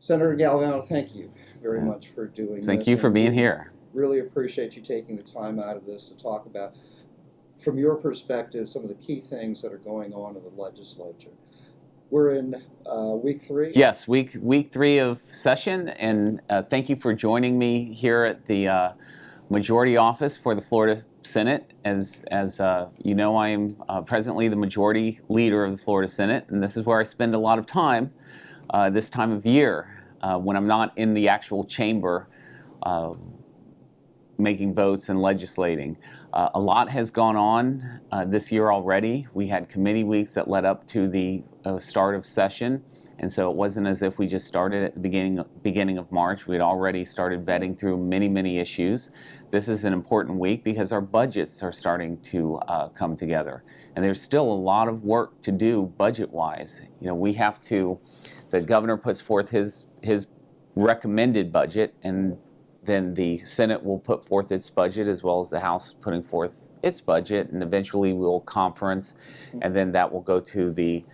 Senator Galvano, thank you very much for doing this. Thank you for being here. Really appreciate you taking the time out of this to talk about, from your perspective, some of the key things that are going on in the legislature. We're in week 3? Yes, week 3 of session, and thank you for joining me here at the majority office for the Florida Senate. As you know, I am presently the majority leader of the Florida Senate, and this is where I spend a lot of time this time of year when I'm not in the actual chamber making votes and legislating. A lot has gone on this year already. We had committee weeks that led up to the start of session, and so it wasn't as if we just started at the beginning of March. We had already started vetting through many issues. This is an important week because our budgets are starting to come together, and there's still a lot of work to do budget-wise. You know, we have to. The governor puts forth his recommended budget, and then the Senate will put forth its budget, as well as the House putting forth its budget, and eventually we'll conference, and then that will go to the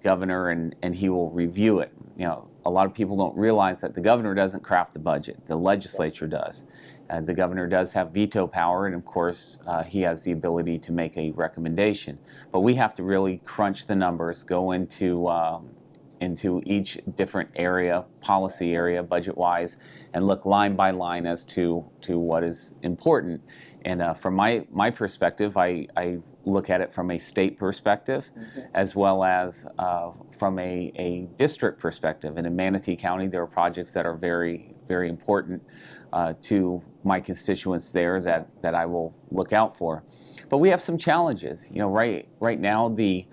governor, and he will review it. You know, a lot of people don't realize that the governor doesn't craft the budget; the legislature does. The governor does have veto power, and of course, he has the ability to make a recommendation. But we have to really crunch the numbers, go into each different area, policy area, budget-wise, and look line by line as to what is important. And from my perspective, I look at it from a state perspective, as well as from a district perspective. And in Manatee County, there are projects that are very important to my constituents there that I will look out for. But we have some challenges. You know, right now the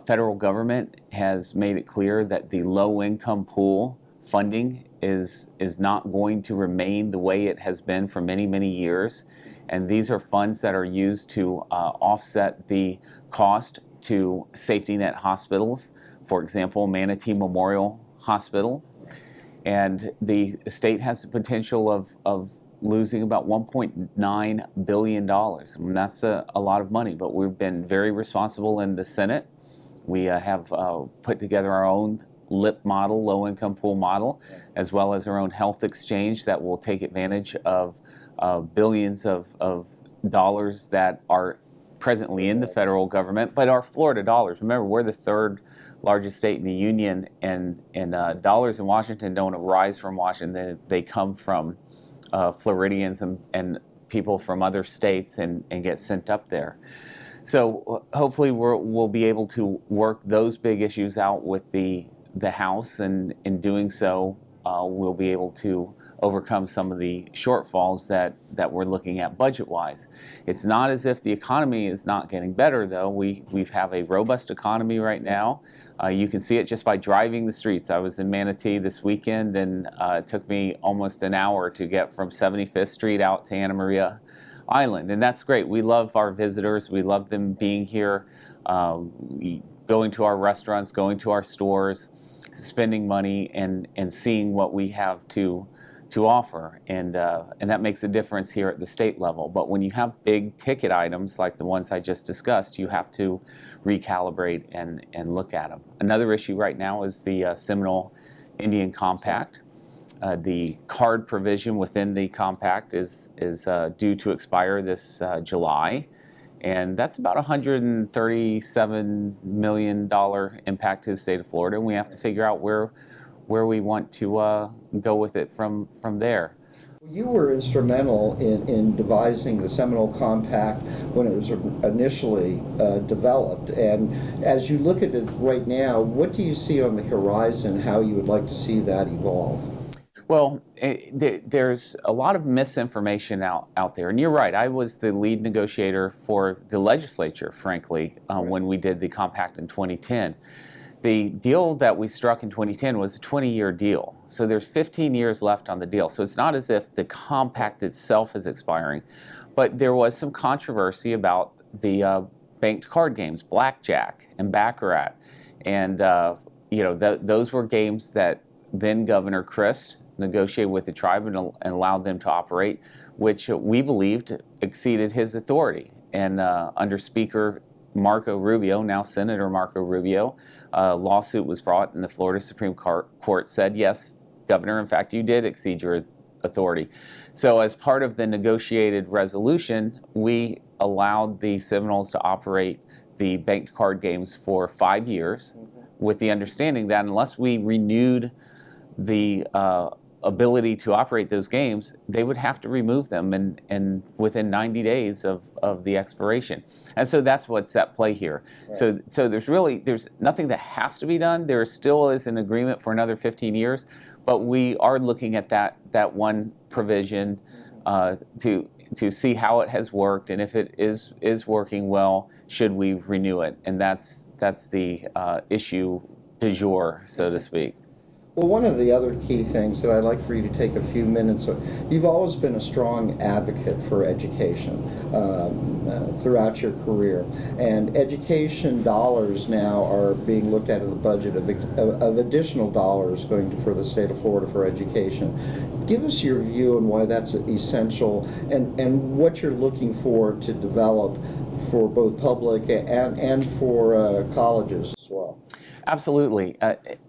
federal government has made it clear that the low-income pool funding is not going to remain the way it has been for many years. And these are funds that are used to offset the cost to safety net hospitals. For example, Manatee Memorial Hospital. And the state has the potential of losing about $1.9 billion. I mean, that's a lot of money, but we've been very responsible in the Senate. We have put together our own LIP model, low-income pool model, as well as our own health exchange that will take advantage of billions of dollars that are presently in the federal government, but are Florida dollars. Remember, we're the 3rd largest state in the union, and dollars in Washington don't arise from Washington. They come from Floridians and people from other states and get sent up there. So hopefully we'll be able to work those big issues out with the House, and in doing so, we'll be able to overcome some of the shortfalls that we're looking at budget-wise. It's not as if the economy is not getting better, though. We have a robust economy right now. You can see it just by driving the streets. I was in Manatee this weekend, and it took me almost an hour to get from 75th Street out to Anna Maria Island, and that's great. We love our visitors. We love them being here, going to our restaurants, going to our stores, spending money, and seeing what we have to offer, and that makes a difference here at the state level. But when you have big ticket items like the ones I just discussed, you have to recalibrate and look at them. Another issue right now is the Seminole Indian Compact. The card provision within the compact is due to expire this July, and that's about $137 million impact to the state of Florida, and we have to figure out where we want to go with it from there. You were instrumental in devising the Seminole Compact when it was initially developed, and as you look at it right now, what do you see on the horizon, how you would like to see that evolve? Well, there's a lot of misinformation out there, and you're right. I was the lead negotiator for the legislature, frankly, when we did the compact in 2010. The deal that we struck in 2010 was a 20-year deal, so there's 15 years left on the deal. So it's not as if the compact itself is expiring, but there was some controversy about the banked card games, blackjack and baccarat, and those were games that then Governor Christ negotiated with the tribe and allowed them to operate, which we believed exceeded his authority. And under Speaker Marco Rubio, now Senator Marco Rubio, a lawsuit was brought, and the Florida Supreme Court said, yes, Governor. In fact, you did exceed your authority. So as part of the negotiated resolution, we allowed the Seminoles to operate the banked card games for 5 years, with the understanding that unless we renewed the ability to operate those games, they would have to remove them and within 90 days of the expiration. And so that's what's at play here. Right. So there's nothing that has to be done. There still is an agreement for another 15 years, but we are looking at that one provision to see how it has worked, and if it is working well, should we renew it? And that's the issue du jour, so to speak. Well, one of the other key things that I'd like for you to take a few minutes on, you've always been a strong advocate for education throughout your career, and education dollars now are being looked at in the budget of additional dollars going for the state of Florida for education. Give us your view on why that's essential and what you're looking for to develop for both public and for colleges as well. Absolutely.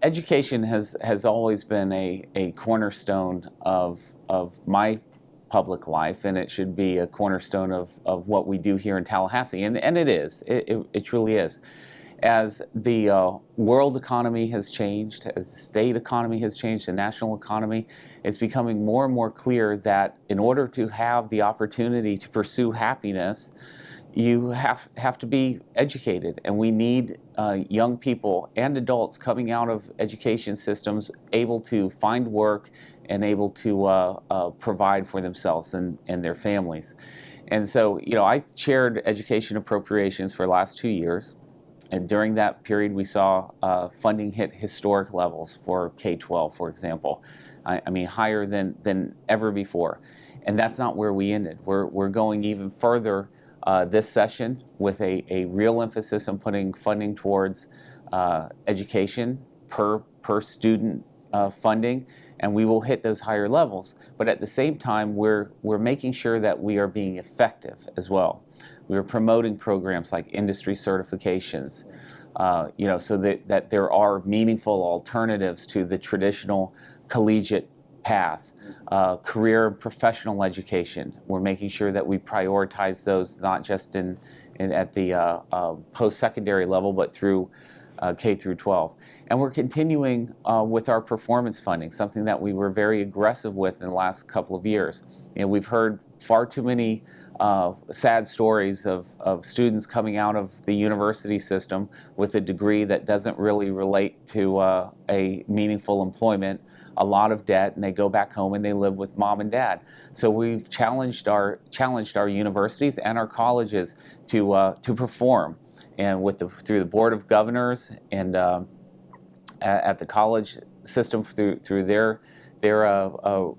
Education has always been a cornerstone of my public life, and it should be a cornerstone of what we do here in Tallahassee, and it is. It truly is. As the world economy has changed, as the state economy has changed, the national economy, it's becoming more and more clear that in order to have the opportunity to pursue happiness, you have to be educated, and we need young people and adults coming out of education systems able to find work and able to provide for themselves and their families. And so, I chaired education appropriations for the last 2 years, and during that period we saw funding hit historic levels for K-12, for example. I mean, higher than ever before. And that's not where we ended. We're going even further this session with a real emphasis on putting funding towards education per student funding, and we will hit those higher levels. But at the same time, we're making sure that we are being effective as well. We are promoting programs like industry certifications, so that there are meaningful alternatives to the traditional collegiate path. Career and professional education. We're making sure that we prioritize those not just at the post-secondary level, but through K through 12. And we're continuing with our performance funding, something that we were very aggressive with in the last couple of years. We've heard far too many sad stories of students coming out of the university system with a degree that doesn't really relate to a meaningful employment, a lot of debt, and they go back home and they live with mom and dad. So we've challenged our universities and our colleges to perform, and through the Board of Governors and at the college system through their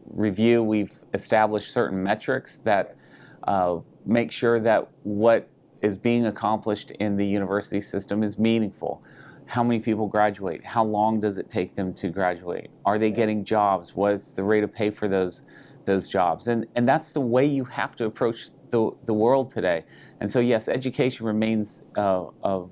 review, we've established certain metrics that make sure that what is being accomplished in the university system is meaningful. How many people graduate? How long does it take them to graduate? Are they getting jobs? What's the rate of pay for those jobs? And that's the way you have to approach the world today. And so yes, education remains a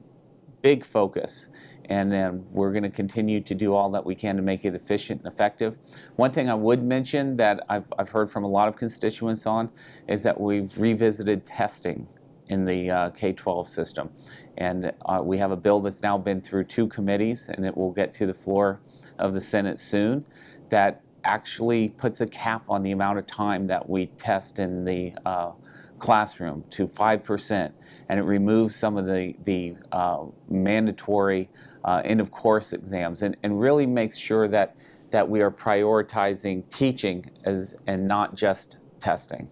big focus, and we're going to continue to do all that we can to make it efficient and effective. One thing I would mention that I've heard from a lot of constituents on is that we've revisited testing in the K-12 system. And we have a bill that's now been through 2 committees, and it will get to the floor of the Senate soon, that actually puts a cap on the amount of time that we test in the classroom to 5%, and it removes some of the mandatory end of course exams, and really makes sure that we are prioritizing teaching and not just testing.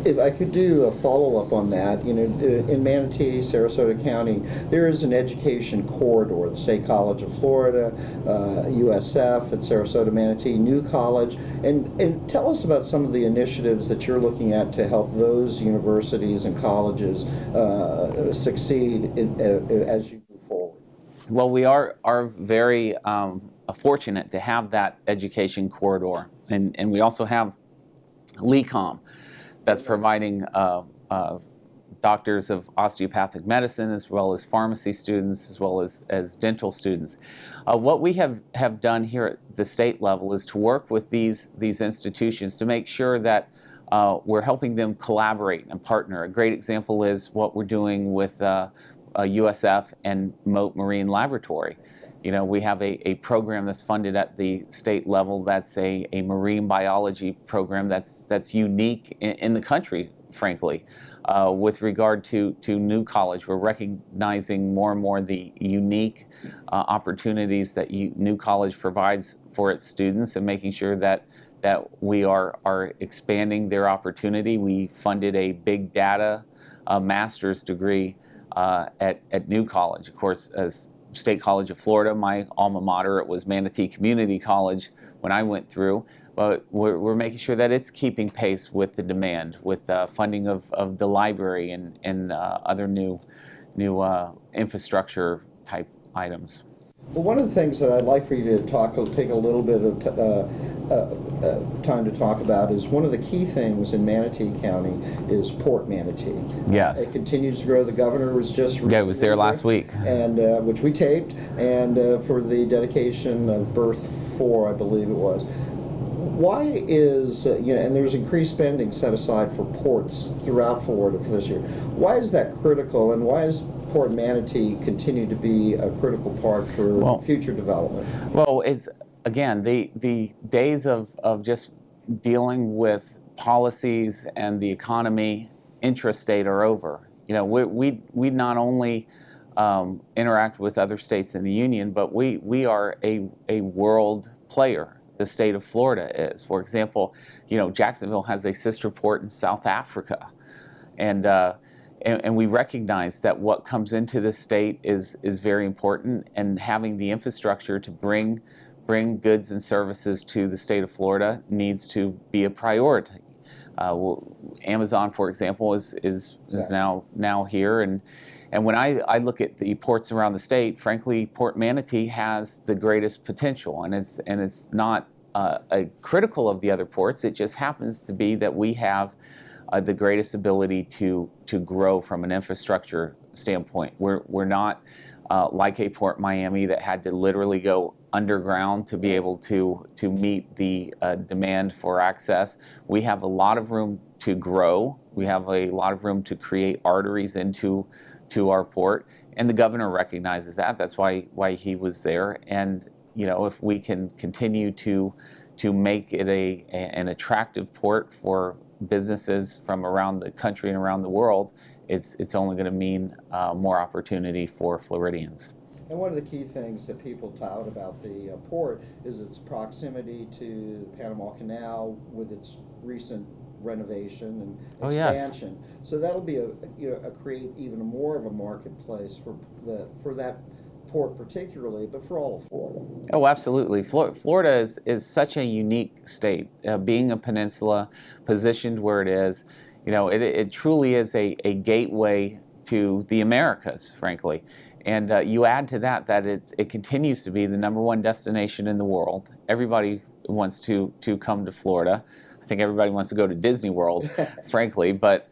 If I could do a follow-up on that, in Manatee, Sarasota County, there is an education corridor, the State College of Florida, USF at Sarasota, Manatee, New College, and tell us about some of the initiatives that you're looking at to help those universities and colleges succeed as you move forward. Well, we are very fortunate to have that education corridor, and we also have LECOM that's providing doctors of osteopathic medicine, as well as pharmacy students, as well as dental students. What we have done here at the state level is to work with these institutions to make sure that we're helping them collaborate and partner. A great example is what we're doing with USF and Mote Marine Laboratory. You know, we have a program that's funded at the state level that's a marine biology program that's unique in the country, frankly. With regard to New College, we're recognizing more and more the unique opportunities that New College provides for its students and making sure that we are expanding their opportunity. We funded a big data master's degree at New College. Of course, as State College of Florida, my alma mater, it was Manatee Community College when I went through. But we're making sure that it's keeping pace with the demand, with funding of the library and other new infrastructure type items. Well, one of the things that I'd like for you to take a little bit of time to talk about is one of the key things in Manatee County is Port Manatee. Yes. It continues to grow. The governor was just recently Yeah, it was there last week. And which we taped, and for the dedication of Berth 4, I believe it was. Why is, and there's increased spending set aside for ports throughout Florida for this year. Why is that critical, and why is Port Manatee continue to be a critical part for future development? Well, it's, again, the days of just dealing with policies and the economy intrastate are over. You know, we not only interact with other states in the union, but we are a world player. The state of Florida is. For example, you know, Jacksonville has a sister port in South Africa, and we recognize that what comes into this state is very important, and having the infrastructure to bring goods and services to the state of Florida needs to be a priority. Amazon, for example, is now here, and when I look at the ports around the state, frankly, Port Manatee has the greatest potential, and it's not critical of the other ports. It just happens to be that we have the greatest ability to grow from an infrastructure standpoint. We're not like a Port Miami that had to literally go underground to be able to meet the demand for access. We have a lot of room to grow. We have a lot of room to create arteries into our port, and the governor recognizes that. That's why he was there. And you know, if we can continue to make it an attractive port for businesses from around the country and around the world, it's only going to mean more opportunity for Floridians. And one of the key things that people tout about the port is its proximity to the Panama Canal with its recent renovation and expansion. Oh, yes. So that'll be create even more of a marketplace for that port particularly, but for all of Florida. Oh, absolutely. Florida is such a unique state, being a peninsula, positioned where it is. You know, it truly is a gateway to the Americas, frankly. And you add to that it continues to be the #1 destination in the world. Everybody wants to come to Florida. I think everybody wants to go to Disney World, frankly. But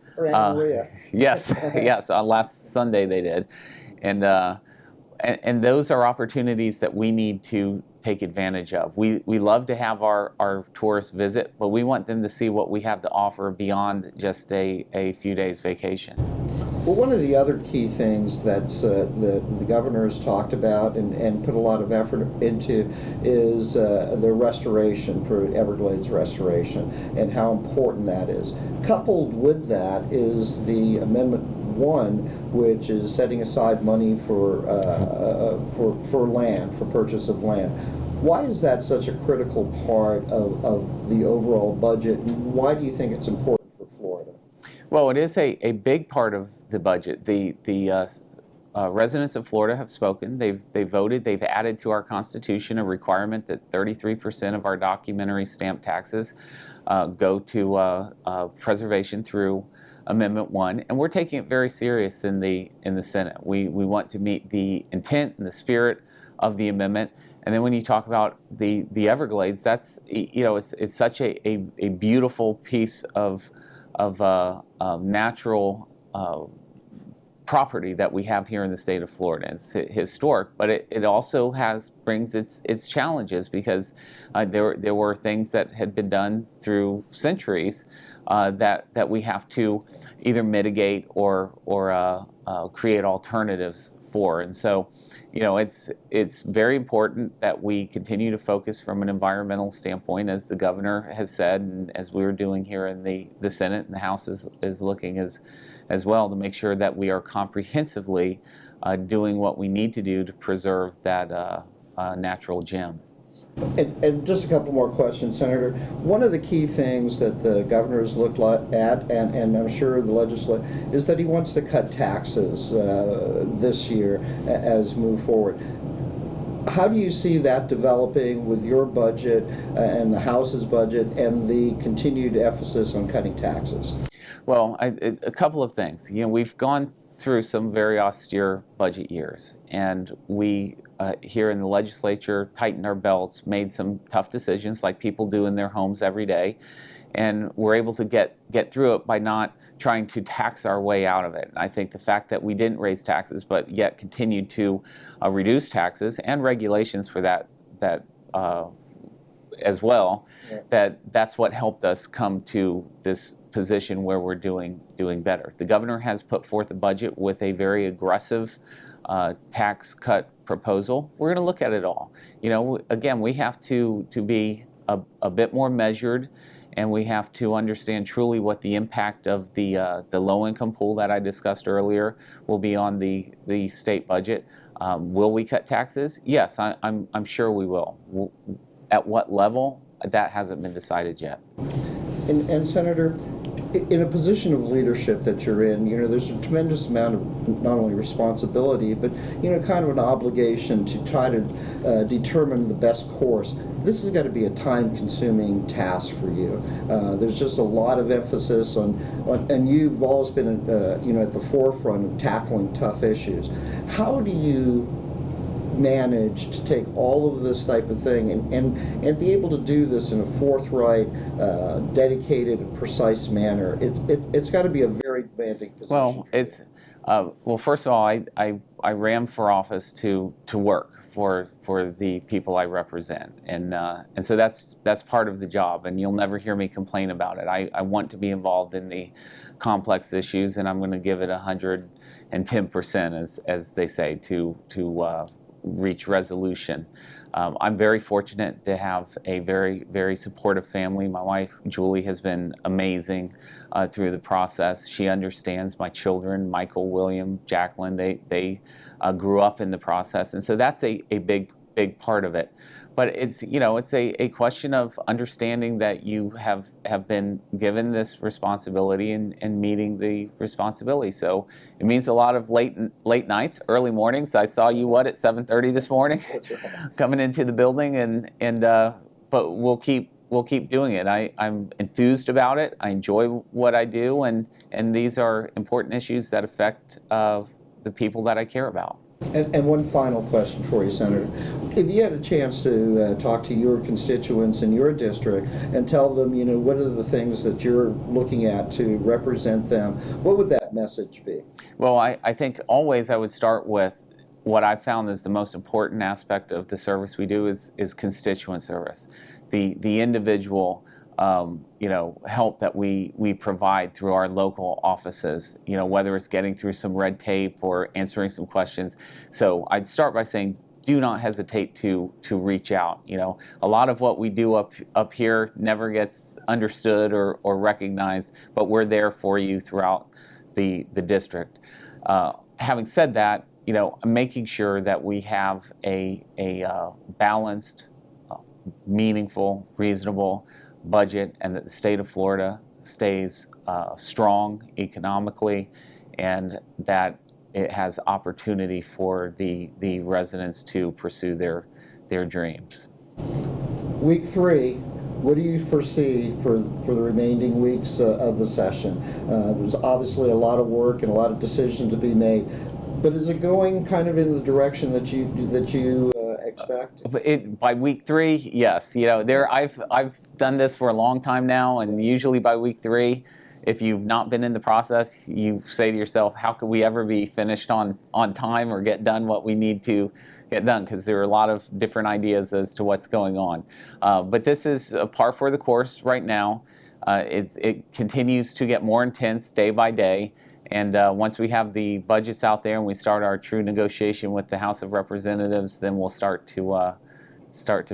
yes, yes. On last Sunday they did, and those are opportunities that we need to take advantage of. We love to have our tourists visit, but we want them to see what we have to offer beyond just a few days vacation. Well, one of the other key things that's the governor has talked about and put a lot of effort into is the restoration for Everglades restoration and how important that is. Coupled with that is the Amendment 1, which is setting aside money for land, for purchase of land. Why is that such a critical part of the overall budget, and why do you think it's important for Florida? Well, it is a big part of the budget. The residents of Florida have spoken. They've voted. They've added to our Constitution a requirement that 33% of our documentary stamp taxes go to preservation through Amendment 1, and we're taking it very serious in the Senate. We want to meet the intent and the spirit of the amendment. And then when you talk about the Everglades, that's, you know, it's such a beautiful piece of natural property that we have here in the state of Florida. It's historic, but it also brings its challenges, because there were things that had been done through centuries that we have to either mitigate or create alternatives for. And so, it's very important that we continue to focus from an environmental standpoint, as the governor has said, and as we were doing here in the Senate, and the House is looking as well, to make sure that we are comprehensively doing what we need to do to preserve that natural gem. And just a couple more questions, Senator. One of the key things that the governor has looked at, and I'm sure the legislature, is that he wants to cut taxes this year as move forward. How do you see that developing with your budget and the House's budget and the continued emphasis on cutting taxes? Well, a couple of things. We've gone through some very austere budget years, and we here in the legislature tightened our belts, made some tough decisions like people do in their homes every day, and we're able to get through it by not trying to tax our way out of it. And I think the fact that we didn't raise taxes, but yet continued to reduce taxes and regulations for that as well, yeah, that's what helped us come to this position where we're doing better. The governor has put forth a budget with a very aggressive tax cut proposal. We're going to look at it all. Again, we have to be a bit more measured, and we have to understand truly what the impact of the low-income pool that I discussed earlier will be on the state budget. Will we cut taxes? Yes, I'm sure we will. At what level? That hasn't been decided yet. And Senator, in a position of leadership that you're in, there's a tremendous amount of not only responsibility, but, kind of an obligation to try to determine the best course. This has got to be a time-consuming task for you. There's just a lot of emphasis on and you've always been, at the forefront of tackling tough issues. How do you manage to take all of this type of thing and be able to do this in a forthright, dedicated, precise manner? It's got to be a very demanding position. Well, first of all, I ran for office to work for the people I represent, and so that's part of the job, and you'll never hear me complain about it. I want to be involved in the complex issues, and I'm going to give it 110%, as they say, to reach resolution. I'm very fortunate to have a very, very supportive family. My wife, Julie, has been amazing through the process. She understands my children, Michael, William, Jacqueline. They grew up in the process, and so that's a big part of it. But it's a question of understanding that you have been given this responsibility and meeting the responsibility. So it means a lot of late nights, early mornings. I saw you at 7:30 this morning, That's right, coming into the building, but we'll keep doing it. I'm enthused about it. I enjoy what I do, and these are important issues that affect the people that I care about. And one final question for you, Senator. If you had a chance to talk to your constituents in your district and tell them, what are the things that you're looking at to represent them, what would that message be? Well, I think always I would start with what I found is the most important aspect of the service we do is constituent service. The individual help that we provide through our local offices, whether it's getting through some red tape or answering some questions. So I'd start by saying, do not hesitate to reach out. A lot of what we do up here never gets understood or recognized, but we're there for you throughout the district. Having said that, making sure that we have a balanced, meaningful, reasonable budget, and that the state of Florida stays strong economically, and that it has opportunity for the residents to pursue their dreams. Week 3, what do you foresee for the remaining weeks of the session? There's obviously a lot of work and a lot of decisions to be made, but is it going kind of in the direction that you expect? By week 3, yes. I've done this for a long time now, and usually by week 3, if you've not been in the process, you say to yourself, how could we ever be finished on time or get done what we need to get done? Because there are a lot of different ideas as to what's going on. But this is a par for the course right now. It continues to get more intense day by day. And once we have the budgets out there and we start our true negotiation with the House of Representatives, then we'll start to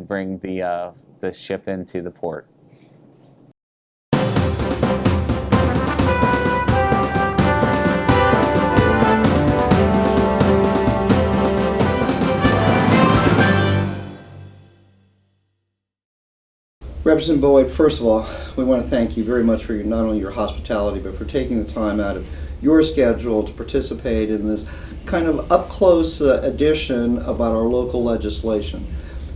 bring the ship into the port. Representative Boyd, first of all, we want to thank you very much for not only your hospitality, but for taking the time out of your schedule to participate in this kind of up-close edition about our local legislation.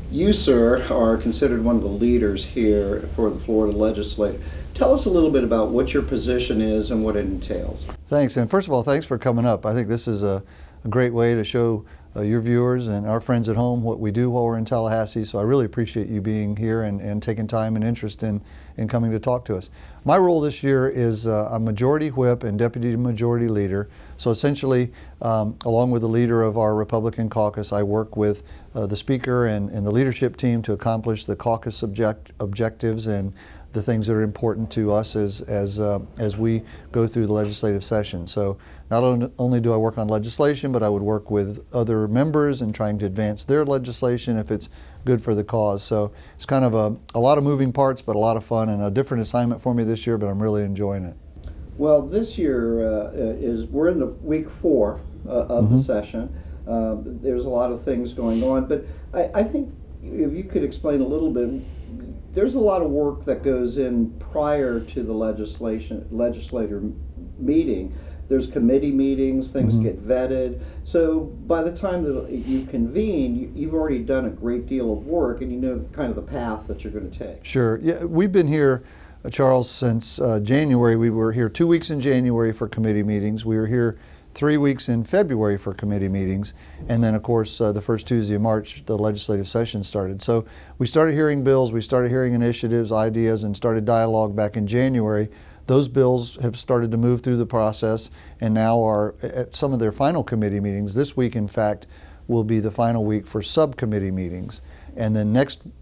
You, sir, are considered one of the leaders here for the Florida legislature. Tell us a little bit about what your position is and what it entails. Thanks, and first of all, thanks for coming up. I think this is a great way to show your viewers and our friends at home what we do while we're in Tallahassee, so I really appreciate you being here and taking time and interest in coming to talk to us. My role this year is a majority whip and deputy majority leader, so essentially along with the leader of our Republican caucus, I work with the speaker and the leadership team to accomplish the caucus objectives and the things that are important to us as we go through the legislative session. So not only do I work on legislation, but I would work with other members in trying to advance their legislation if it's good for the cause. So it's kind of a lot of moving parts, but a lot of fun and a different assignment for me this year, but I'm really enjoying it. Well, this year we're in the week 4 of the session. There's a lot of things going on, but I think if you could explain a little bit, there's a lot of work that goes in prior to the legislator meeting. There's committee meetings, things get vetted. So by the time that you convene, you've already done a great deal of work and you know kind of the path that you're going to take. Sure. Yeah, we've been here, Charles, since January. We were here 2 weeks in January for committee meetings. We were here 3 weeks in February for committee meetings, and then of course the first Tuesday of March the legislative session started. So we started hearing bills, we started hearing initiatives, ideas, and started dialogue back in January. Those bills have started to move through the process and now are at some of their final committee meetings. This week, in fact, will be the final week for subcommittee meetings. And then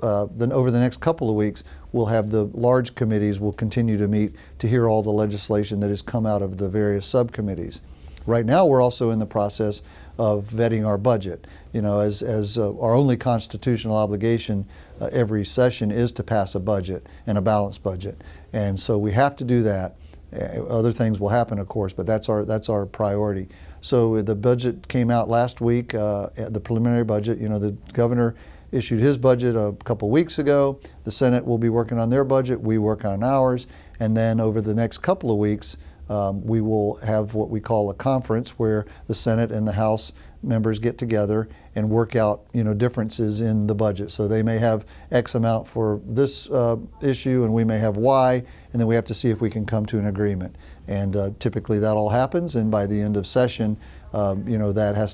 over the next couple of weeks, we'll have the large committees will continue to meet to hear all the legislation that has come out of the various subcommittees. Right now, we're also in the process of vetting our budget. You know, as our only constitutional obligation every session is to pass a budget and a balanced budget, and so we have to do that. Other things will happen, of course, but that's our priority. So the budget came out last week, the preliminary budget. You know, the governor issued his budget a couple weeks ago. The Senate will be working on their budget. We work on ours, and then over the next couple of weeks, we will have what we call a conference where the Senate and the House members get together and work out, you know, differences in the budget. So they may have X amount for this issue and we may have Y, and then we have to see if we can come to an agreement. And typically that all happens, and by the end of session, you know, that has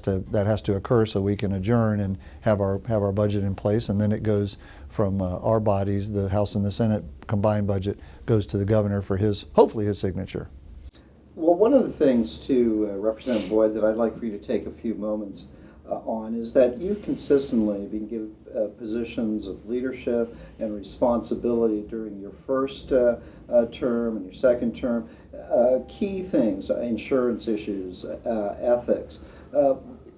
to occur so we can adjourn and have our budget in place, and then it goes from our bodies, the House and the Senate combined budget, goes to the governor for hopefully his signature. Well, one of the things, too, Representative Boyd, that I'd like for you to take a few moments on is that you've consistently been given positions of leadership and responsibility during your first term and your second term. Key things, insurance issues, ethics.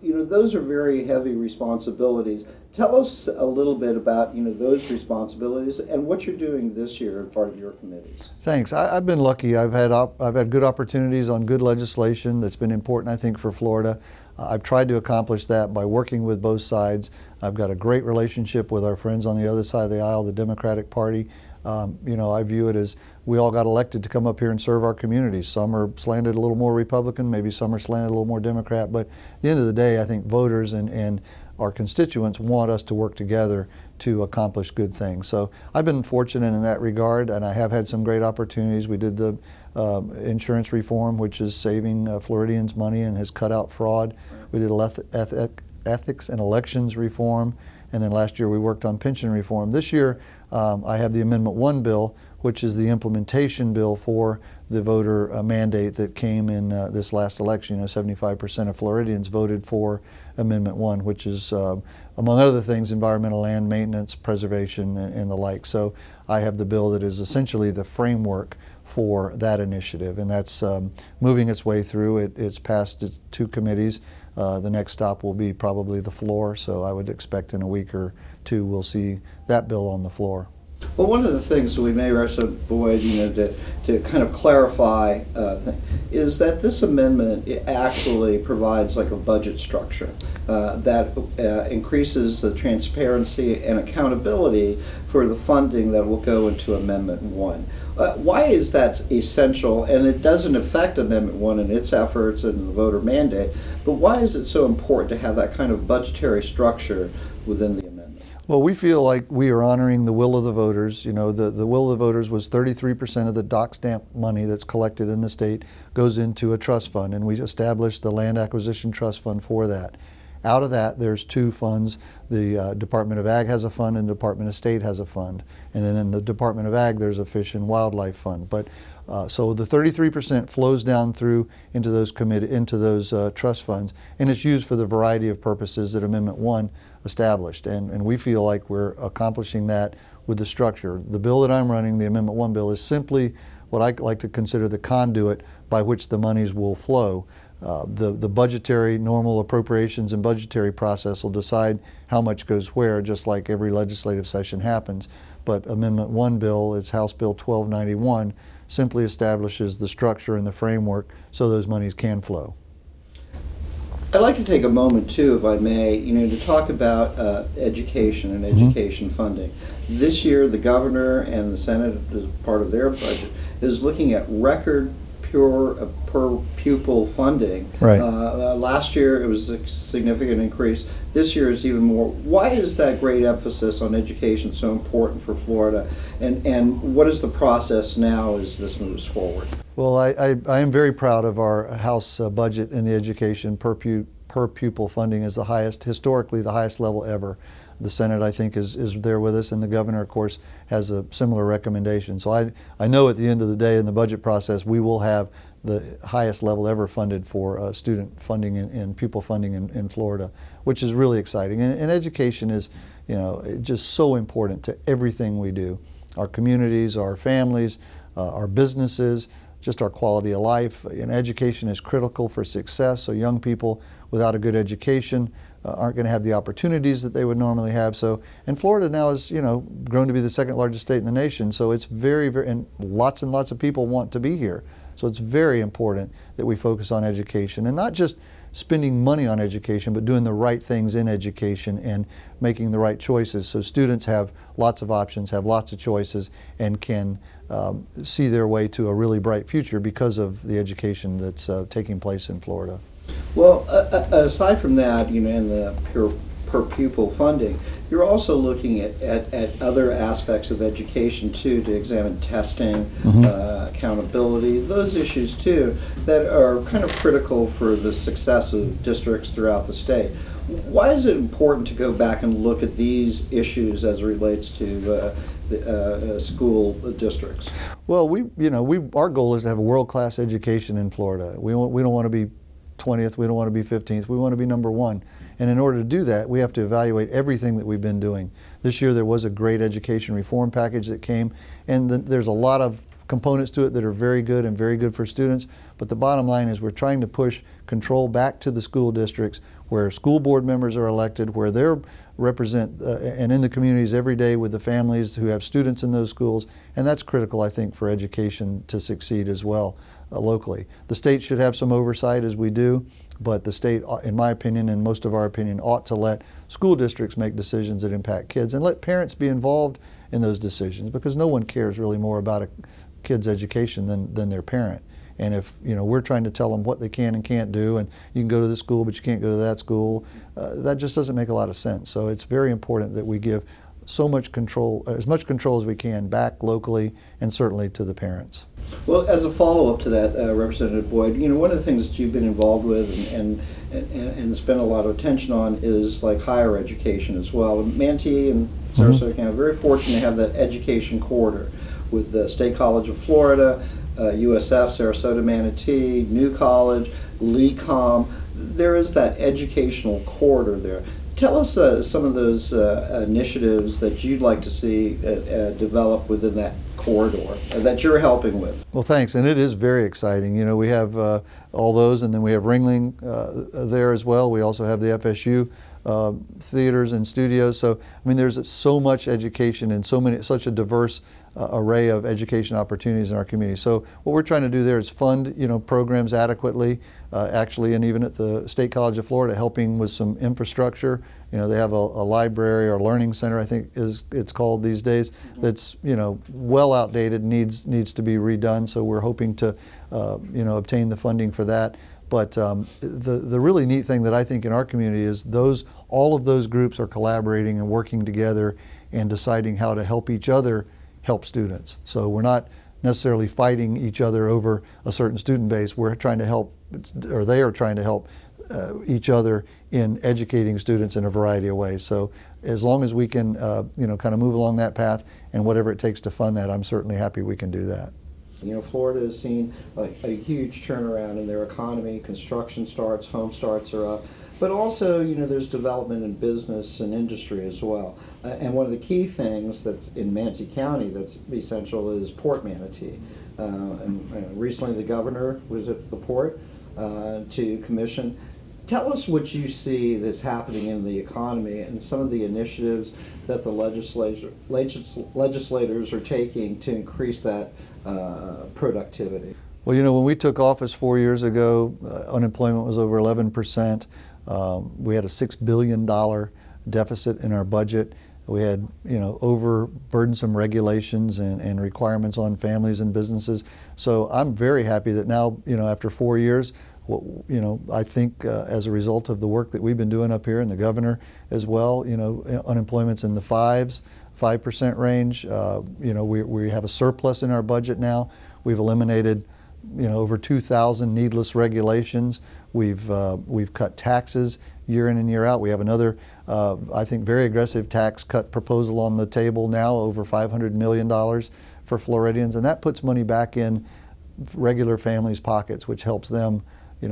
You know, those are very heavy responsibilities. Tell us a little bit about, you know, those responsibilities and what you're doing this year as part of your committees. Thanks. I've been lucky. I've had good opportunities on good legislation that's been important, I think, for Florida. I've tried to accomplish that by working with both sides. I've got a great relationship with our friends on the other side of the aisle, the Democratic Party. You know, I view it as we all got elected to come up here and serve our communities. Some are slanted a little more Republican, maybe some are slanted a little more Democrat, but at the end of the day, I think voters and our constituents want us to work together to accomplish good things. So I've been fortunate in that regard, and I have had some great opportunities. We did the insurance reform, which is saving Floridians money and has cut out fraud. We did ethics and elections reform, and then last year we worked on pension reform. This year I have the Amendment 1 bill, which is the implementation bill for the voter mandate that came in this last election. 75% of Floridians voted for Amendment 1, which is, among other things, environmental land maintenance, preservation, and the like. So I have the bill that is essentially the framework for that initiative, and that's moving its way through. It's passed its 2 committees. The next stop will be probably the floor, so I would expect in a week or 2 we'll see that bill on the floor. Well, one of the things that we may avoid, to kind of clarify, is that this amendment actually provides like a budget structure that increases the transparency and accountability for the funding that will go into Amendment 1. Why is that essential? And it doesn't affect Amendment 1 and its efforts and the voter mandate, but why is it so important to have that kind of budgetary structure within the amendment? Well, we feel like we are honoring the will of the voters. The will of the voters was 33% of the dock stamp money that's collected in the state goes into a trust fund, and we established the Land Acquisition Trust Fund for that. Out of that, there's 2 funds. The Department of Ag has a fund and the Department of State has a fund. And then in the Department of Ag, there's a Fish and Wildlife Fund. But so the 33% flows down through into those trust funds, and it's used for the variety of purposes that Amendment 1 established. And we feel like we're accomplishing that with the structure. The bill that I'm running, the Amendment 1 bill, is simply what I like to consider the conduit by which the monies will flow. The budgetary, normal appropriations and budgetary process will decide how much goes where, just like every legislative session happens. But Amendment 1 bill, it's House Bill 1291, simply establishes the structure and the framework so those monies can flow. I'd like to take a moment too, if I may, to talk about education and education funding. This year, the governor and the Senate, as part of their budget, is looking at record per pupil funding. Right. Last year it was a significant increase. This year is even more. Why is that great emphasis on education so important for Florida? And what is the process now as this moves forward? Well, I am very proud of our House budget in the education per pupil funding is the highest, historically the highest level ever. The Senate, I think, is there with us, and the governor, of course, has a similar recommendation. So I know at the end of the day in the budget process, we will have the highest level ever funded for student funding and pupil funding in Florida, which is really exciting. And education is, just so important to everything we do. Our communities, our families, our businesses, just our quality of life. And education is critical for success. So young people without a good education aren't going to have the opportunities that they would normally have. So, and Florida now is, grown to be the 2nd largest state in the nation. So it's very, and lots of people want to be here. So it's very important that we focus on education and not just spending money on education, but doing the right things in education and making the right choices. So students have lots of options, have lots of choices, and can see their way to a really bright future because of the education that's taking place in Florida. Well, aside from that, and the per pupil funding, you're also looking at other aspects of education too, to examine testing, accountability, those issues too, that are kind of critical for the success of districts throughout the state. Why is it important to go back and look at these issues as it relates to the school districts? Well, our goal is to have a world-class education in Florida. We don't want to be 20th, we don't want to be 15th, we want to be number 1. And in order to do that, we have to evaluate everything that we've been doing. This year there was a great education reform package that came, and there's a lot of components to it that are very good and very good for students, but the bottom line is we're trying to push control back to the school districts where school board members are elected, where they're represent and in the communities every day with the families who have students in those schools, and that's critical, I think, for education to succeed as well locally. The state should have some oversight, as we do, but the state, in my opinion and most of our opinion, ought to let school districts make decisions that impact kids and let parents be involved in those decisions, because no one cares really more about a kid's education than their parent. And if we're trying to tell them what they can and can't do, and you can go to this school but you can't go to that school, that just doesn't make a lot of sense. So it's very important that we give so much control, as much control as we can, back locally and certainly to the parents. Well, as a follow-up to that, Representative Boyd, one of the things that you've been involved with and spent a lot of attention on is like higher education as well. And Manatee and Sarasota County are very fortunate to have that education corridor with the State College of Florida, USF, Sarasota Manatee, New College, LECOM. There is that educational corridor there. Tell us some of those initiatives that you'd like to see develop within that corridor that you're helping with. Well, thanks, and it is very exciting. You know, we have all those, and then we have Ringling there as well. We also have the FSU theaters and studios. So, I mean, there's so much education and such a diverse array of education opportunities in our community. So, what we're trying to do there is fund, programs adequately. Actually, and even at the State College of Florida, helping with some infrastructure. They have a library or learning center, I think it's called these days, that's well outdated, needs to be redone. So we're hoping to obtain the funding for that. But the really neat thing that I think in our community is all of those groups are collaborating and working together and deciding how to help each other help students. So we're not necessarily fighting each other over a certain student base. We're trying to help, or they are trying to help each other in educating students in a variety of ways. So as long as we can, kind of move along that path, and whatever it takes to fund that, I'm certainly happy we can do that. Florida has seen a huge turnaround in their economy. Construction starts, home starts are up. But also, there's development in business and industry as well. And one of the key things that's in Manatee County that's essential is Port Manatee. And recently the governor was at the port to commission. Tell us what you see that's happening in the economy and some of the initiatives that the legislators are taking to increase that productivity. Well, when we took office 4 years ago, unemployment was over 11%. We had a $6 billion deficit in our budget. We had, over burdensome regulations and requirements on families and businesses. So I'm very happy that now, after 4 years, I think as a result of the work that we've been doing up here, and the governor as well, unemployment's in the 5% range. We have a surplus in our budget now. We've eliminated, over 2,000 needless regulations. We've cut taxes year in and year out. We have another, I think, very aggressive tax cut proposal on the table now, over $500 million for Floridians, and that puts money back in regular families' pockets, which helps them,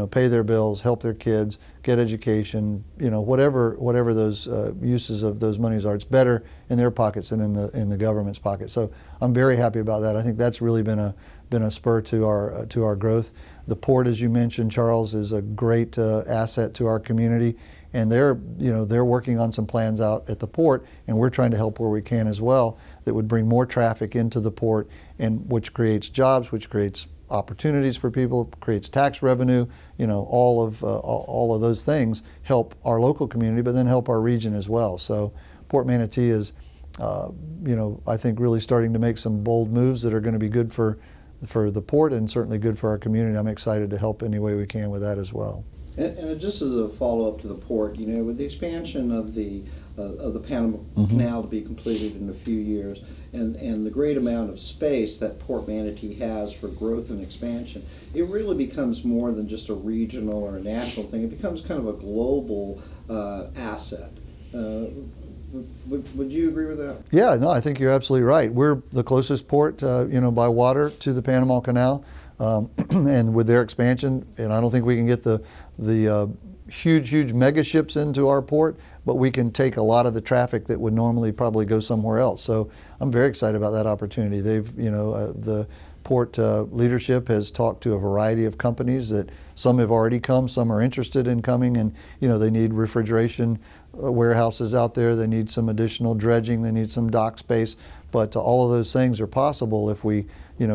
pay their bills, help their kids, get education, whatever those uses of those monies are. It's better in their pockets than in the government's pocket. So I'm very happy about that. I think that's really been a spur to our growth. The port, as you mentioned, Charles, is a great asset to our community, and they're working on some plans out at the port, and we're trying to help where we can as well, that would bring more traffic into the port, and which creates jobs, which creates opportunities for people, creates tax revenue. All of those things help our local community, but then help our region as well. So Port Manatee is, I think, really starting to make some bold moves that are going to be good for the port and certainly good for our community. I'm excited to help any way we can with that as well. And just as a follow-up to the port, with the expansion of the Panama Canal to be completed in a few years, and the great amount of space that Port Manatee has for growth and expansion, it really becomes more than just a regional or a national thing. It becomes kind of a global asset. Would you agree with that? Yeah, no, I think you're absolutely right. We're the closest port, by water to the Panama Canal, and with their expansion, and I don't think we can get the huge mega ships into our port, but we can take a lot of the traffic that would normally probably go somewhere else. So I'm very excited about that opportunity. They've, the port leadership has talked to a variety of companies that some have already come, some are interested in coming, and they need refrigeration warehouses out there, they need some additional dredging, they need some dock space, but all of those things are possible if we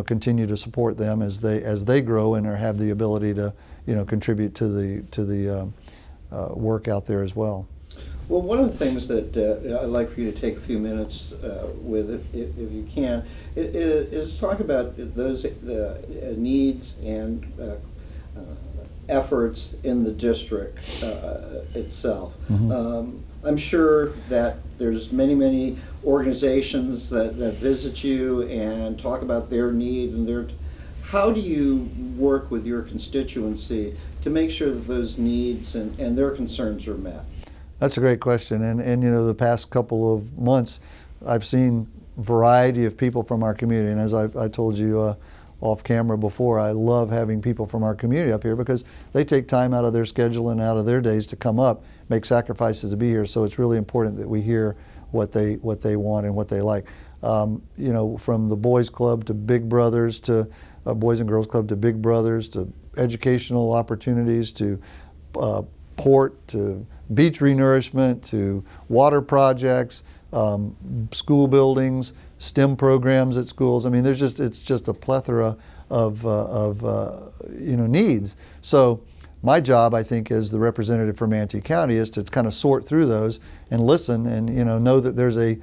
continue to support them as they grow and have the ability to contribute to the work out there as well. Well, one of the things that I'd like for you to take a few minutes with, if you can, is talk about those needs and efforts in the district itself. Mm-hmm. I'm sure that there's many organizations that visit you and talk about their need and how do you work with your constituency to make sure that those needs and their concerns are met? That's a great question, and the past couple of months I've seen a variety of people from our community, and as I told you off camera before, I love having people from our community up here because they take time out of their schedule and out of their days to come up, make sacrifices to be here. So it's really important that we hear what they want and what they like. You know, from the boys club to Big Brothers to Boys and Girls Club to Big Brothers to educational opportunities to port to beach renourishment to water projects, school buildings, STEM programs at schools. I mean, it's just a plethora of you know, needs. So my job, I think, as the representative for Manatee County is to kind of sort through those and listen and, you know that there's a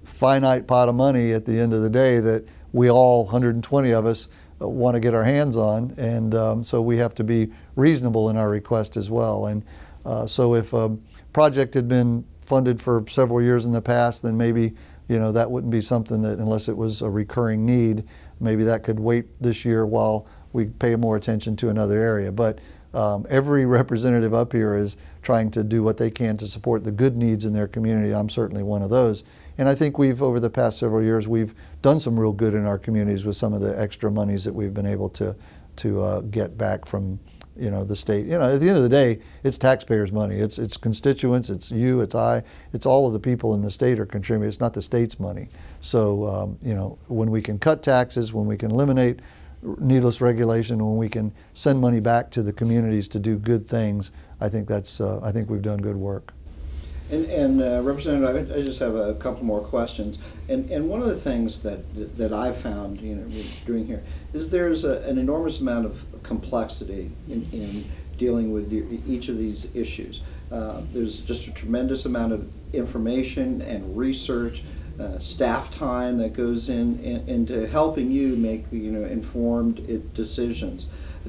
finite pot of money at the end of the day that we all, 120 of us, want to get our hands on, and so we have to be reasonable in our request as well. And so if a project had been funded for several years in the past, then maybe, you know, that wouldn't be something that, unless it was a recurring need, maybe that could wait this year while we pay more attention to another area. But every representative up here is trying to do what they can to support the good needs in their community. I'm certainly one of those. And I think over the past several years, we've done some real good in our communities with some of the extra monies that we've been able to get back from, you know, the state. You know, at the end of the day, it's taxpayers' money. It's constituents, it's you, it's I, it's all of the people in the state are contributing. It's not the state's money. So, you know, when we can cut taxes, when we can eliminate needless regulation, when we can send money back to the communities to do good things, I think I think we've done good work. And Representative, I just have a couple more questions. And one of the things that I've found, you know, doing here is there's an enormous amount of complexity in dealing with each of these issues. There's just a tremendous amount of information and research, staff time that goes into helping you make, you know, informed decisions.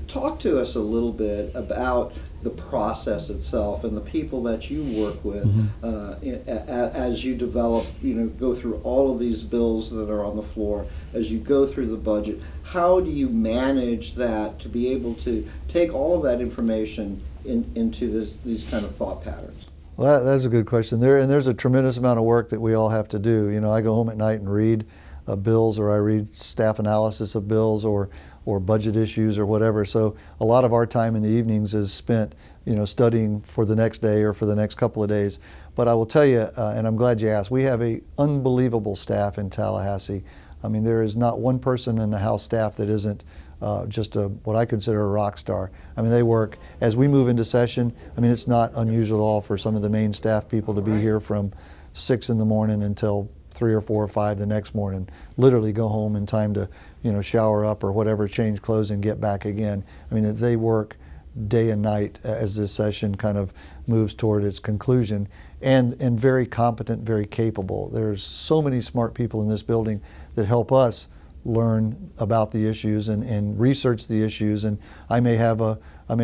Talk to us a little bit about the process itself and the people that you work with as you develop, you know, go through all of these bills that are on the floor, as you go through the budget. How do you manage that to be able to take all of that information into these kind of thought patterns? Well, that's a good question. There's a tremendous amount of work that we all have to do. You know, I go home at night and read bills, or I read staff analysis of bills, or budget issues or whatever. So a lot of our time in the evenings is spent, you know, studying for the next day or for the next couple of days. But I will tell you, and I'm glad you asked, we have an unbelievable staff in Tallahassee. I mean, there is not one person in the House staff that isn't just what I consider a rock star. I mean, they work, as we move into session, I mean, it's not unusual at all for some of the main staff people to be here from 6 in the morning until 3 or 4 or 5 the next morning, literally go home in time to, you know, shower up or whatever, change clothes and get back again. I mean, they work day and night as this session kind of moves toward its conclusion, and very competent, very capable. There's so many smart people in this building that help us learn about the issues and research the issues. And I may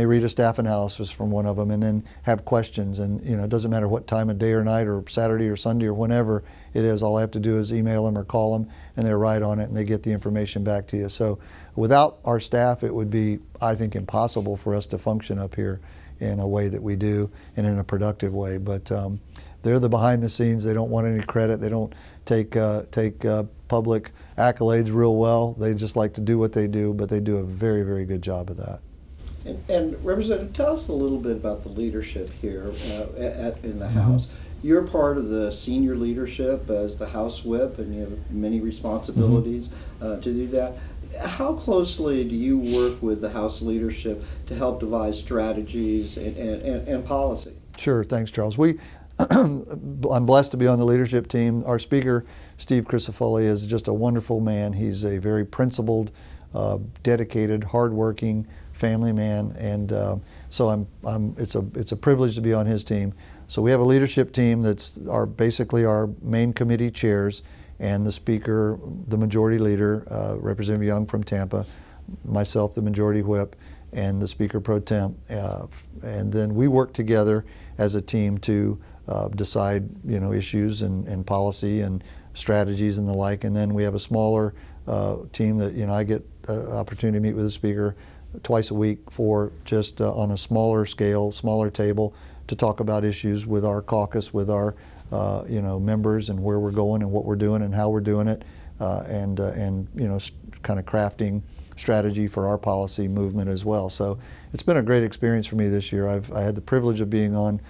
read a staff analysis from one of them and then have questions. And, you know, it doesn't matter what time of day or night or Saturday or Sunday or whenever it is. All I have to do is email them or call them, and they're right on it, and they get the information back to you. So without our staff, it would be, I think, impossible for us to function up here in a way that we do and in a productive way. But they're the behind the scenes. They don't want any credit. They don't take public accolades real well. They just like to do what they do, but they do a very, very good job of that. And Representative, tell us a little bit about the leadership here in the House. You're part of the senior leadership as the House Whip, and you have many responsibilities to do that. How closely do you work with the House leadership to help devise strategies and policy? Sure, thanks, Charles. I'm blessed to be on the leadership team. Our Speaker, Steve Crisafulli, is just a wonderful man. He's a very principled, dedicated, hardworking family man, and so it's a privilege to be on his team. So we have a leadership team that's basically our main committee chairs, and the Speaker, the Majority Leader, Representative Young from Tampa, myself, the Majority Whip, and the Speaker Pro Tem, and then we work together as a team to decide, you know, issues and policy and strategies and the like. And then we have a smaller team that, you know, I get an opportunity to meet with the Speaker twice a week for just on a smaller scale, smaller table, to talk about issues with our caucus, with our you know, members, and where we're going and what we're doing and how we're doing it, and you know, kind of crafting strategy for our policy movement as well. So it's been a great experience for me this year. I had the privilege of being on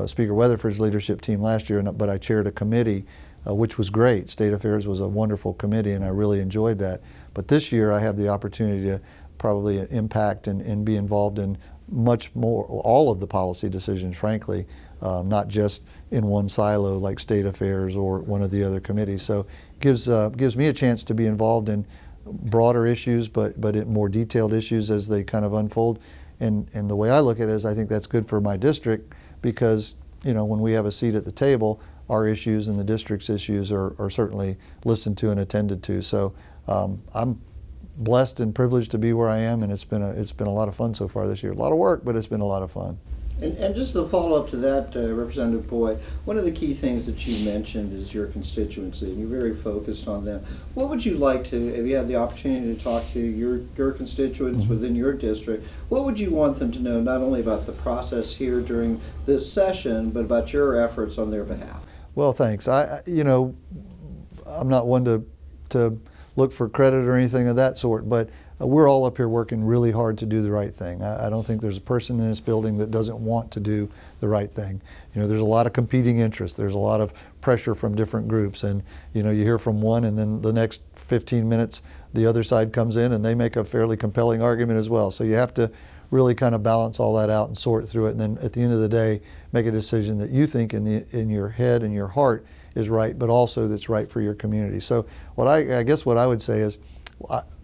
Speaker Weatherford's leadership team last year, but I chaired a committee which was great. State Affairs was a wonderful committee, and I really enjoyed that. But this year I have the opportunity to probably impact and be involved in much more, all of the policy decisions, frankly, not just in one silo like State Affairs or one of the other committees. So it gives me a chance to be involved in broader issues, but in more detailed issues as they kind of unfold. And the way I look at it is I think that's good for my district because, you know, when we have a seat at the table, our issues and the district's issues are certainly listened to and attended to. So I'm blessed and privileged to be where I am, and it's been a lot of fun so far this year. A lot of work, but it's been a lot of fun. And just to follow up to that, Representative Boyd, one of the key things that you mentioned is your constituency, and you're very focused on them. What would you like to, if you had the opportunity to talk to your constituents within your district, what would you want them to know not only about the process here during this session, but about your efforts on their behalf? Well, thanks. You know, I'm not one to look for credit or anything of that sort, but we're all up here working really hard to do the right thing. I don't think there's a person in this building that doesn't want to do the right thing. You know, there's a lot of competing interests. There's a lot of pressure from different groups, and you know, you hear from one, and then the next 15 minutes, the other side comes in, and they make a fairly compelling argument as well. So you have to really kind of balance all that out and sort through it, and then at the end of the day, make a decision that you think in your head and your heart is right, but also that's right for your community. So I guess what I would say is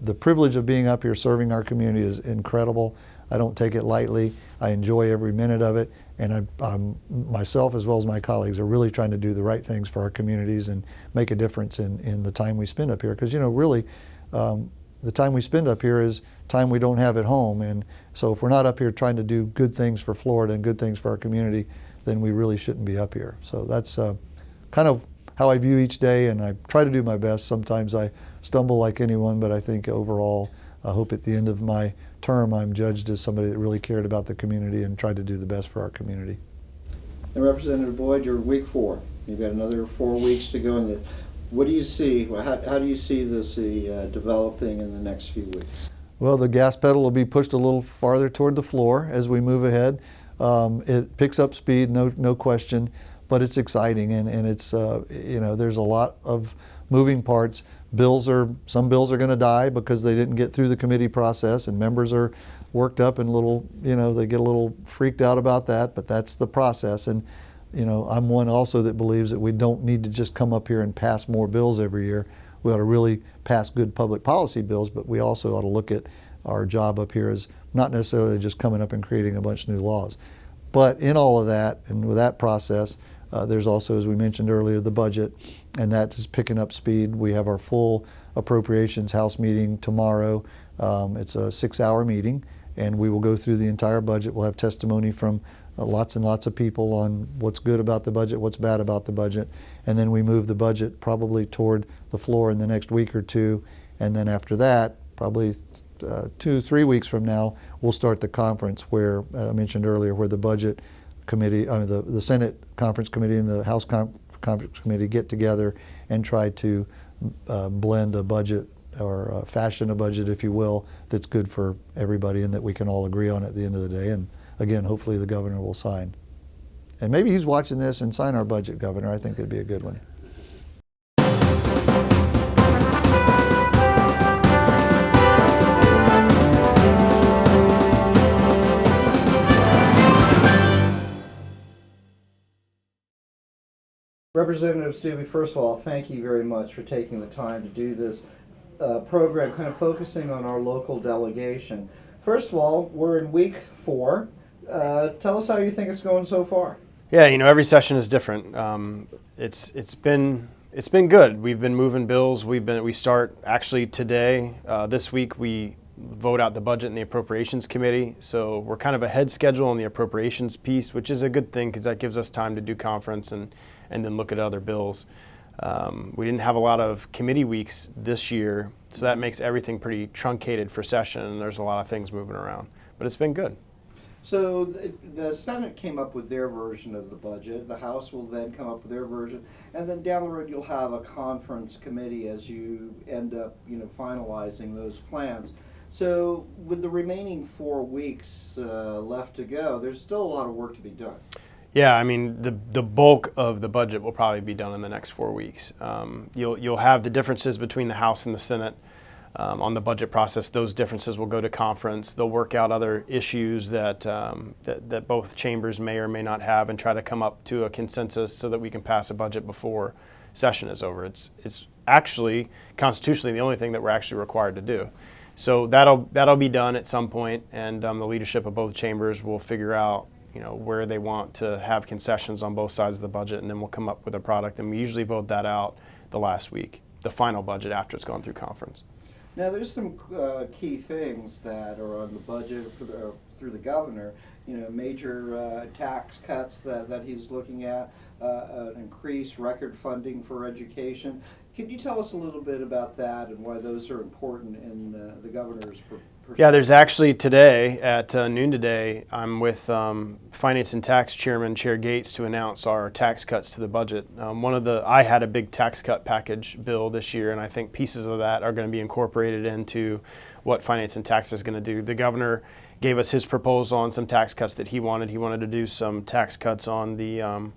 the privilege of being up here serving our community is incredible. I don't take it lightly. I enjoy every minute of it, and I'm myself as well as my colleagues are really trying to do the right things for our communities and make a difference in the time we spend up here. Because, you know, really, the time we spend up here is time we don't have at home, and so if we're not up here trying to do good things for Florida and good things for our community, then we really shouldn't be up here. So that's kind of how I view each day, and I try to do my best. Sometimes I stumble like anyone, but I think overall, I hope at the end of my term I'm judged as somebody that really cared about the community and tried to do the best for our community. And Representative Boyd, you're week 4. You've got another 4 weeks to go in the. What do you see? How do you see this developing in the next few weeks? Well, the gas pedal will be pushed a little farther toward the floor as we move ahead. It picks up speed, no question, but it's exciting, and it's you know, there's a lot of moving parts. Some bills are going to die because they didn't get through the committee process, and members are worked up and they get a little freaked out about that, but that's the process. And you know, I'm one also that believes that we don't need to just come up here and pass more bills every year. We ought to really pass good public policy bills, but we also ought to look at our job up here as not necessarily just coming up and creating a bunch of new laws. But in all of that, and with that process, there's also, as we mentioned earlier, the budget, and that is picking up speed. We have our full Appropriations House meeting tomorrow. It's a 6-hour meeting, and we will go through the entire budget. We'll have testimony from lots and lots of people on what's good about the budget, what's bad about the budget, and then we move the budget probably toward the floor in the next week or two, and then after that, probably 2-3 weeks from now, we'll start the conference where I mentioned earlier, where the budget committee, the Senate Conference Committee and the House Conference Committee get together and try to blend a budget or fashion a budget, if you will, that's good for everybody and that we can all agree on at the end of the day. And again, hopefully the governor will sign. And maybe he's watching this and sign our budget, Governor. I think it'd be a good one. Representative Stubbe, first of all, thank you very much for taking the time to do this program, kind of focusing on our local delegation. First of all, we're in week 4. Tell us how you think it's going so far. Yeah, you know, every session is different. It's been good. We've been moving bills. We start actually today. This week we vote out the budget in the Appropriations Committee. So we're kind of ahead schedule on the appropriations piece, which is a good thing because that gives us time to do conference and then look at other bills. We didn't have a lot of committee weeks this year, so that makes everything pretty truncated for session, and there's a lot of things moving around. But it's been good. So the Senate came up with their version of the budget. The House will then come up with their version, and then down the road you'll have a conference committee as you end up, finalizing those plans. So with the remaining 4 weeks left to go, there's still a lot of work to be done. Yeah, I mean, the bulk of the budget will probably be done in the next 4 weeks. You'll have the differences between the House and the Senate on the budget process. Those differences will go to conference. They'll work out other issues that both chambers may or may not have and try to come up to a consensus so that we can pass a budget before session is over. It's actually constitutionally the only thing that we're actually required to do. So that'll be done at some point, and the leadership of both chambers will figure out where they want to have concessions on both sides of the budget, and then we'll come up with a product. And we usually vote that out the last week, the final budget after it's gone through conference. Now, there's some key things that are on the budget through the governor. Major tax cuts that he's looking at, increased record funding for education. Can you tell us a little bit about that and why those are important in the governor's Yeah, there's actually today at noon today, I'm with Finance and Tax Chairman Chair Gates to announce our tax cuts to the budget. I had a big tax cut package bill this year, and I think pieces of that are going to be incorporated into what Finance and Tax is going to do. The governor gave us his proposal on some tax cuts that he wanted. He wanted to do some tax cuts on the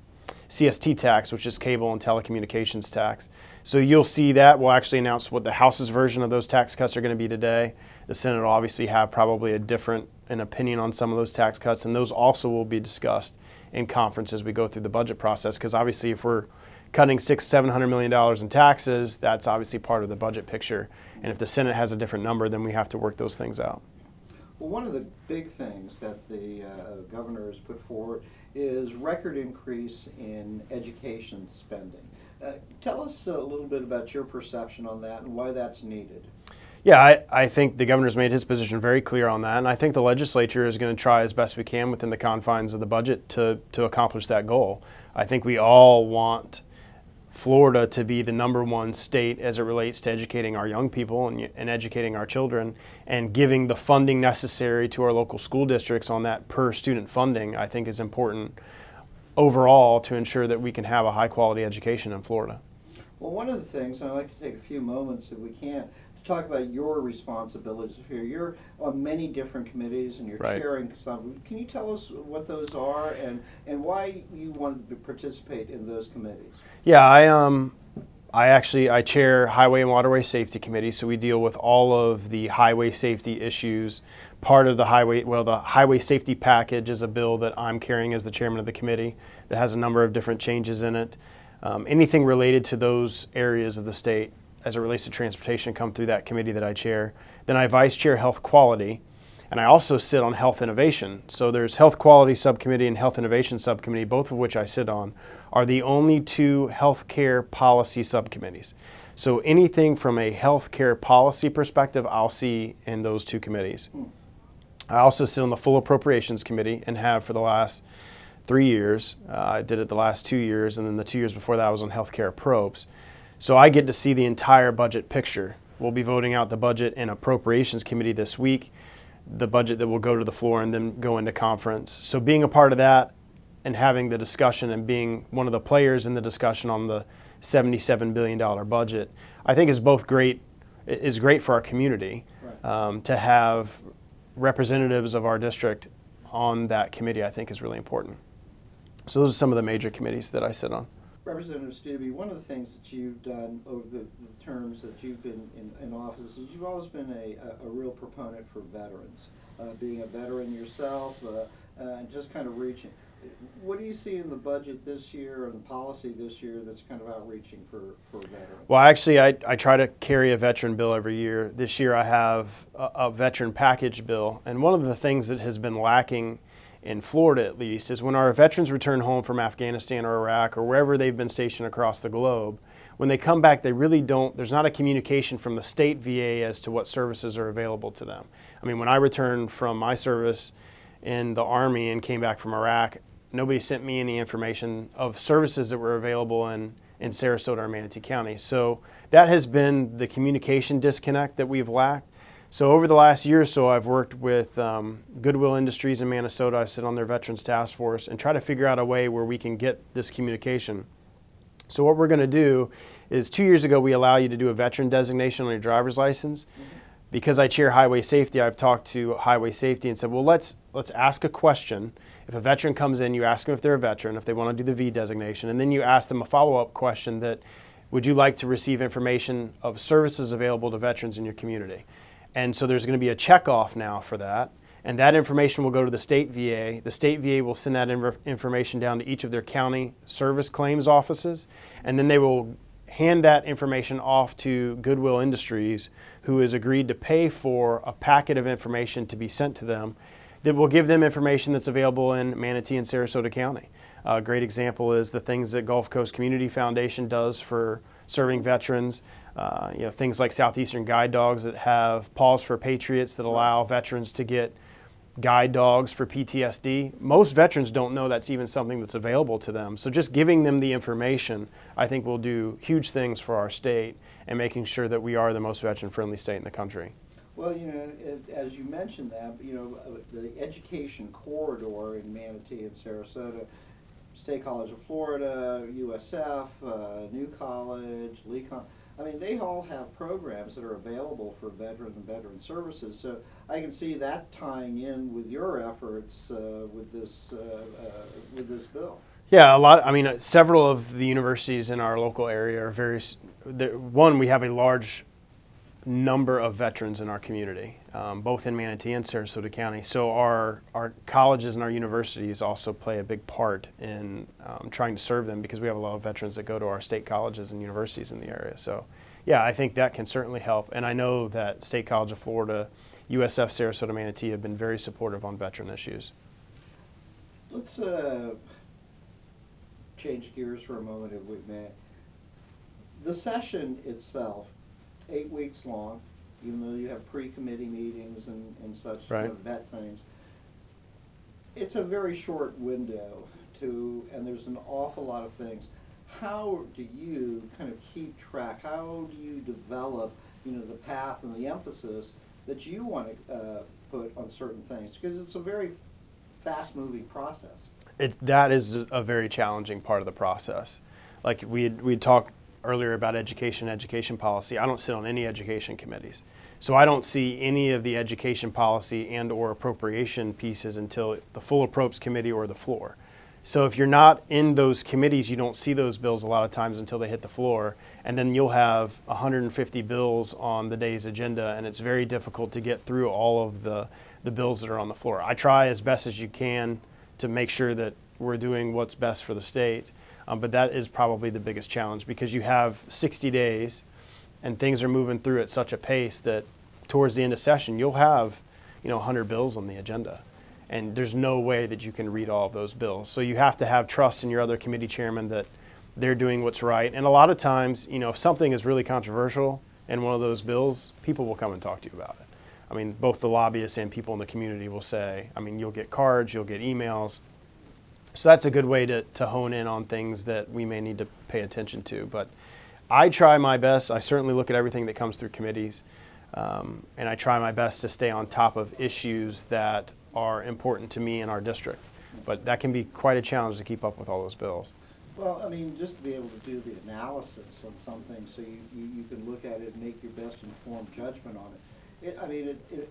CST tax, which is cable and telecommunications tax. So you'll see that. We'll actually announce what the House's version of those tax cuts are going to be today. The Senate will obviously have probably an opinion on some of those tax cuts, and those also will be discussed in conference as we go through the budget process, because obviously if we're cutting $600-700 million in taxes, that's obviously part of the budget picture. And if the Senate has a different number, then we have to work those things out. Well, one of the big things that the governor has put forward is record increase in education spending. Tell us a little bit about your perception on that and why that's needed. Yeah, I think the governor's made his position very clear on that, and I think the legislature is going to try as best we can within the confines of the budget to accomplish that goal. I think we all want Florida to be the #1 state as it relates to educating our young people and educating our children, and giving the funding necessary to our local school districts on that per student funding, I think is important overall to ensure that we can have a high quality education in Florida. Well, one of the things, and I'd like to take a few moments if we can, to talk about your responsibilities here. You're on many different committees and you're Right. chairing some. Can you tell us what those are and why you wanted to participate in those committees? Yeah, I chair Highway and Waterway Safety Committee, so we deal with all of the highway safety issues. Part of the highway safety package is a bill that I'm carrying as the chairman of the committee that has a number of different changes in it. Anything related to those areas of the state as it relates to transportation come through that committee that I chair. Then I vice chair Health Quality, and I also sit on Health Innovation. So there's Health Quality Subcommittee and Health Innovation Subcommittee, both of which I sit on, are the only two healthcare policy subcommittees. So anything from a healthcare policy perspective, I'll see in those two committees. I also sit on the Full Appropriations Committee and have for the last 3 years. I did it the last 2 years, and then the 2 years before that I was on Healthcare Probes. So I get to see the entire budget picture. We'll be voting out the budget in Appropriations Committee this week, the budget that will go to the floor and then go into conference. So being a part of that and having the discussion and being one of the players in the discussion on the $77 billion budget, I think is great for our community. Right. To have representatives of our district on that committee, I think is really important. So those are some of the major committees that I sit on. Representative Stubbe, one of the things that you've done over the terms that you've been in office is you've always been a real proponent for veterans. Being a veteran yourself, and just kind of reaching. What do you see in the budget this year and the policy this year that's kind of outreaching for veterans? Well, actually, I try to carry a veteran bill every year. This year I have a veteran package bill, and one of the things that has been lacking in Florida at least, is when our veterans return home from Afghanistan or Iraq or wherever they've been stationed across the globe, when they come back, there's not a communication from the state VA as to what services are available to them. I mean, when I returned from my service in the Army and came back from Iraq, nobody sent me any information of services that were available in Sarasota or Manatee County. So that has been the communication disconnect that we've lacked. So over the last year or so, I've worked with Goodwill Industries in Minnesota. I sit on their Veterans Task Force and try to figure out a way where we can get this communication. So what we're going to do is 2 years ago, we allow you to do a veteran designation on your driver's license. because I chair highway safety, I've talked to highway safety and said, well, let's ask a question. If a veteran comes in, you ask them if they're a veteran, if they want to do the V designation, and then you ask them a follow-up question that, would you like to receive information of services available to veterans in your community? And so there's going to be a checkoff now for that. And that information will go to the state VA. The state VA will send that information down to each of their county service claims offices. And then they will hand that information off to Goodwill Industries, who has agreed to pay for a packet of information to be sent to them that will give them information that's available in Manatee and Sarasota County. A great example is the things that Gulf Coast Community Foundation does for serving veterans. Things like Southeastern Guide Dogs that have Paws for Patriots that allow veterans to get guide dogs for PTSD. Most veterans don't know that's even something that's available to them. So just giving them the information, I think, will do huge things for our state and making sure that we are the most veteran-friendly state in the country. Well, as you mentioned that, the education corridor in Manatee and Sarasota, State College of Florida, USF, New College, Lecon, I mean, they all have programs that are available for veteran and veteran services. So I can see that tying in with your efforts with this bill. Yeah, several of the universities in our local area are one, we have a large number of veterans in our community, both in Manatee and Sarasota County. So our colleges and our universities also play a big part in trying to serve them, because we have a lot of veterans that go to our state colleges and universities in the area. So yeah, I think that can certainly help. And I know that State College of Florida, USF, Sarasota, Manatee have been very supportive on veteran issues. Let's change gears for a moment, if we may. The session itself, 8 weeks long, even though you have pre-committee meetings and such Right. to vet things. It's a very short window and there's an awful lot of things. How do you kind of keep track? How do you develop, the path and the emphasis that you want to put on certain things? Because it's a very fast-moving process. That is a very challenging part of the process. Like we talked earlier about education policy. I don't sit on any education committees. So I don't see any of the education policy and or appropriation pieces until the full approps committee or the floor. So if you're not in those committees, you don't see those bills a lot of times until they hit the floor. And then you'll have 150 bills on the day's agenda, and it's very difficult to get through all of the bills that are on the floor. I try as best as you can to make sure that we're doing what's best for the state. But that is probably the biggest challenge, because you have 60 days and things are moving through at such a pace that towards the end of session, you'll have 100 bills on the agenda. And there's no way that you can read all of those bills. So you have to have trust in your other committee chairman that they're doing what's right. And a lot of times, if something is really controversial in one of those bills, people will come and talk to you about it. Both the lobbyists and people in the community will say, you'll get cards, you'll get emails. So that's a good way to hone in on things that we may need to pay attention to. But I try my best. I certainly look at everything that comes through committees. And I try my best to stay on top of issues that are important to me in our district. But that can be quite a challenge to keep up with all those bills. Well, just to be able to do the analysis on something so you can look at it and make your best informed judgment on it.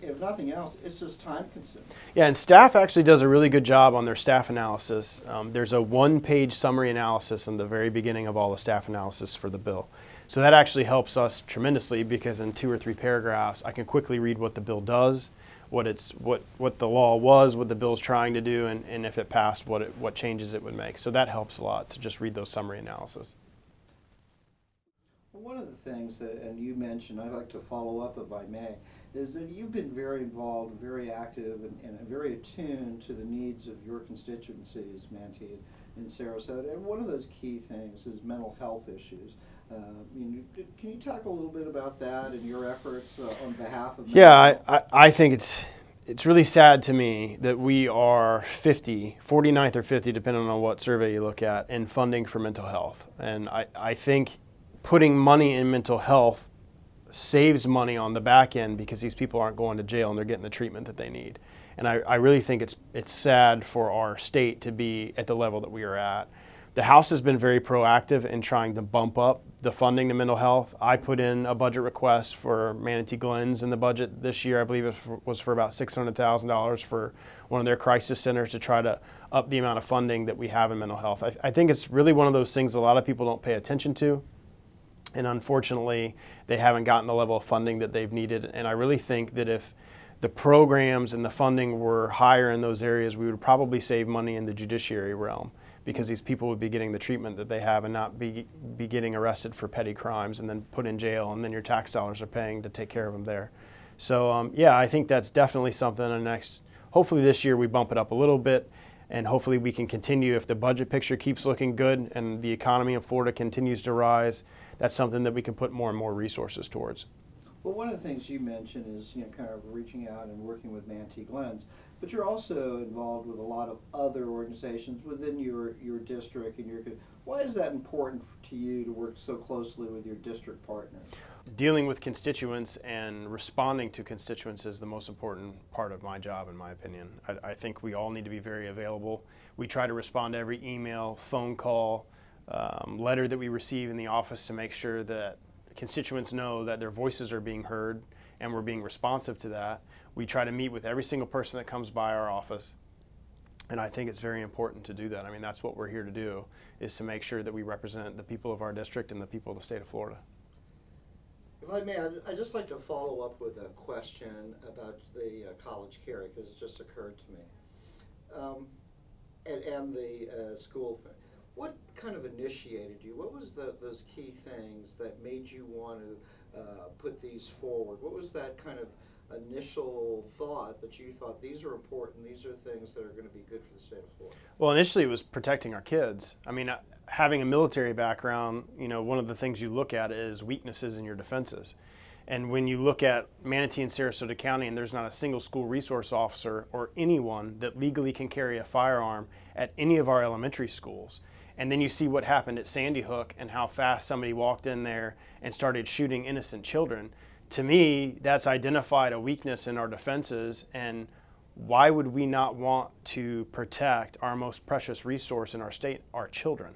If nothing else, it's just time consuming. Yeah, and staff actually does a really good job on their staff analysis. There's a one-page summary analysis in the very beginning of all the staff analysis for the bill. So that actually helps us tremendously, because in 2 or 3 paragraphs, I can quickly read what the bill does, what the law was, what the bill's trying to do, and if it passed, what changes it would make. So that helps a lot to just read those summary analysis. One of the things and you mentioned, I'd like to follow up if I may, is that you've been very involved, very active, and very attuned to the needs of your constituencies, Manatee and Sarasota. And one of those key things is mental health issues. Can you talk a little bit about that and your efforts on behalf of? Yeah, I think it's really sad to me that we are 49th or 50, depending on what survey you look at, in funding for mental health. And I think putting money in mental health saves money on the back end, because these people aren't going to jail and they're getting the treatment that they need. And I really think it's sad for our state to be at the level that we are at. The House has been very proactive in trying to bump up the funding to mental health. I put in a budget request for Manatee Glens in the budget this year. I believe it was for about $600,000 for one of their crisis centers to try to up the amount of funding that we have in mental health. I think it's really one of those things a lot of people don't pay attention to. And unfortunately, they haven't gotten the level of funding that they've needed. And I really think that if the programs and the funding were higher in those areas, we would probably save money in the judiciary realm, because these people would be getting the treatment that they have and not be getting arrested for petty crimes and then put in jail, and then your tax dollars are paying to take care of them there. So yeah, I think that's definitely something. And hopefully this year we bump it up a little bit, and hopefully we can continue, if the budget picture keeps looking good and the economy in Florida continues to rise, that's something that we can put more and more resources towards. Well, one of the things you mentioned is, kind of reaching out and working with Manatee Glens, but you're also involved with a lot of other organizations within your district and your. Why is that important to you to work so closely with your district partners? Dealing with constituents and responding to constituents is the most important part of my job, in my opinion. I think we all need to be very available. We try to respond to every email, phone call, letter that we receive in the office to make sure that constituents know that their voices are being heard and we're being responsive to that. We try to meet with every single person that comes by our office, and I think it's very important to do that. I mean, that's what we're here to do, is to make sure that we represent the people of our district and the people of the state of Florida. If I may, I'd just like to follow up with a question about the college carry, because it just occurred to me, and the school thing. What kind of initiated you? What was those key things that made you want to put these forward? What was that kind of initial thought that you thought these are important, these are things that are going to be good for the state of Florida? Well, initially it was protecting our kids. I mean, having a military background, one of the things you look at is weaknesses in your defenses. And when you look at Manatee and Sarasota County, and there's not a single school resource officer or anyone that legally can carry a firearm at any of our elementary schools, and then you see what happened at Sandy Hook and how fast somebody walked in there and started shooting innocent children, to me, that's identified a weakness in our defenses. And why would we not want to protect our most precious resource in our state, our children?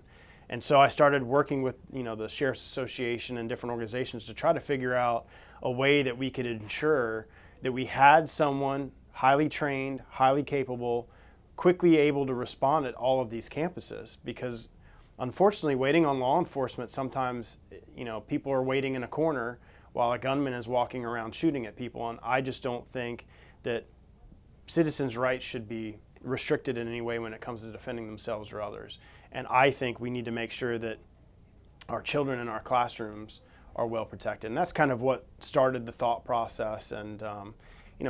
And so I started working with the Sheriff's Association and different organizations to try to figure out a way that we could ensure that we had someone highly trained, highly capable, quickly able to respond at all of these campuses. Because unfortunately, waiting on law enforcement, sometimes people are waiting in a corner while a gunman is walking around shooting at people. And I just don't think that citizens' rights should be restricted in any way when it comes to defending themselves or others. And I think we need to make sure that our children in our classrooms are well protected. And that's kind of what started the thought process. And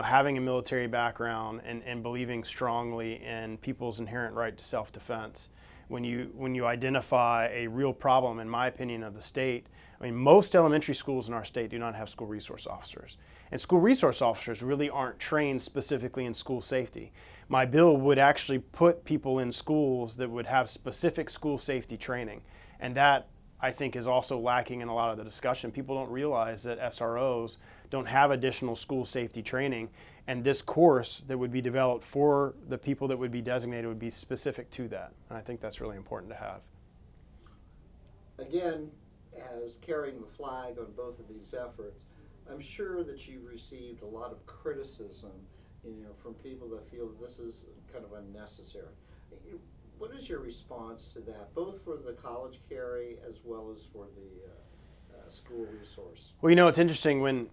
having a military background and believing strongly in people's inherent right to self-defense. When you identify a real problem, in my opinion, of the state, I mean, most elementary schools in our state do not have school resource officers. And school resource officers really aren't trained specifically in school safety. My bill would actually put people in schools that would have specific school safety training. And that, I think, is also lacking in a lot of the discussion. People don't realize that SROs don't have additional school safety training, and this course that would be developed for the people that would be designated would be specific to that. And I think that's really important to have. Again, as carrying the flag on both of these efforts, I'm sure that you received a lot of criticism, from people that feel that this is kind of unnecessary. What is your response to that, both for the college carry as well as for the school resource? Well, it's interesting when,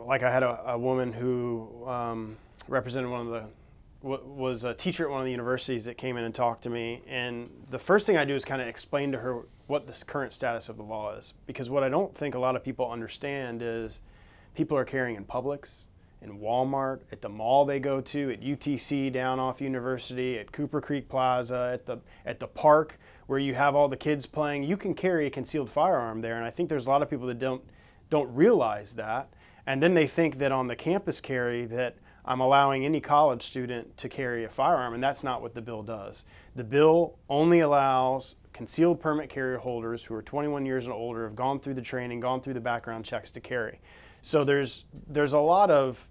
I had a woman who represented was a teacher at one of the universities that came in and talked to me. And the first thing I do is kind of explain to her what this current status of the law is. Because what I don't think a lot of people understand is people are carrying in Publix, in Walmart, at the mall they go to, at UTC down off University, at Cooper Creek Plaza, at the park where you have all the kids playing. You can carry a concealed firearm there, and I think there's a lot of people that don't realize that. And then they think that on the campus carry that I'm allowing any college student to carry a firearm, and that's not what the bill does. The bill only allows concealed permit carrier holders who are 21 years and older, have gone through the training, gone through the background checks to carry. So there's a lot of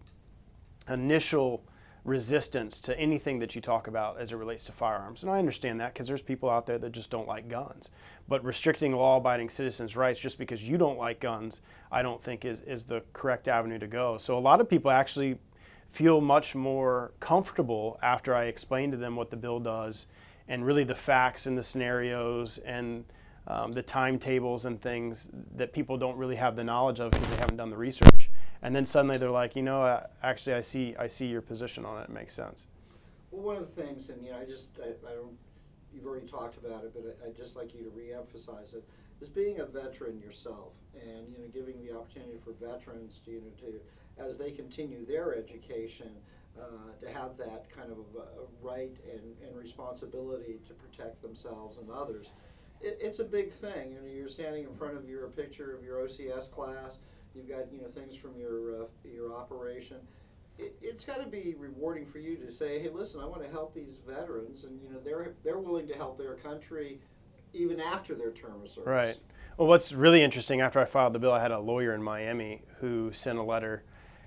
initial resistance to anything that you talk about as it relates to firearms. And I understand that because there's people out there that just don't like guns. But restricting law-abiding citizens' rights just because you don't like guns, I don't think is the correct avenue to go. So a lot of people actually feel much more comfortable after I explain to them what the bill does and really the facts and the scenarios and the timetables and things that people don't really have the knowledge of because they haven't done the research. And then suddenly they're like, actually, I see your position on it. It makes sense. Well, one of the things, and I don't, you've already talked about it, but I'd just like you to reemphasize it, is being a veteran yourself, and giving the opportunity for veterans to as they continue their education, to have that kind of a right and responsibility to protect themselves and others. It's a big thing. You're standing in front of a picture of your OCS class. You've got things from your operation. It's got to be rewarding for you to say, hey, listen, I want to help these veterans, and they're willing to help their country even after their term of service. Right. Well, what's really interesting, after I filed the bill, I had a lawyer in Miami who sent a letter.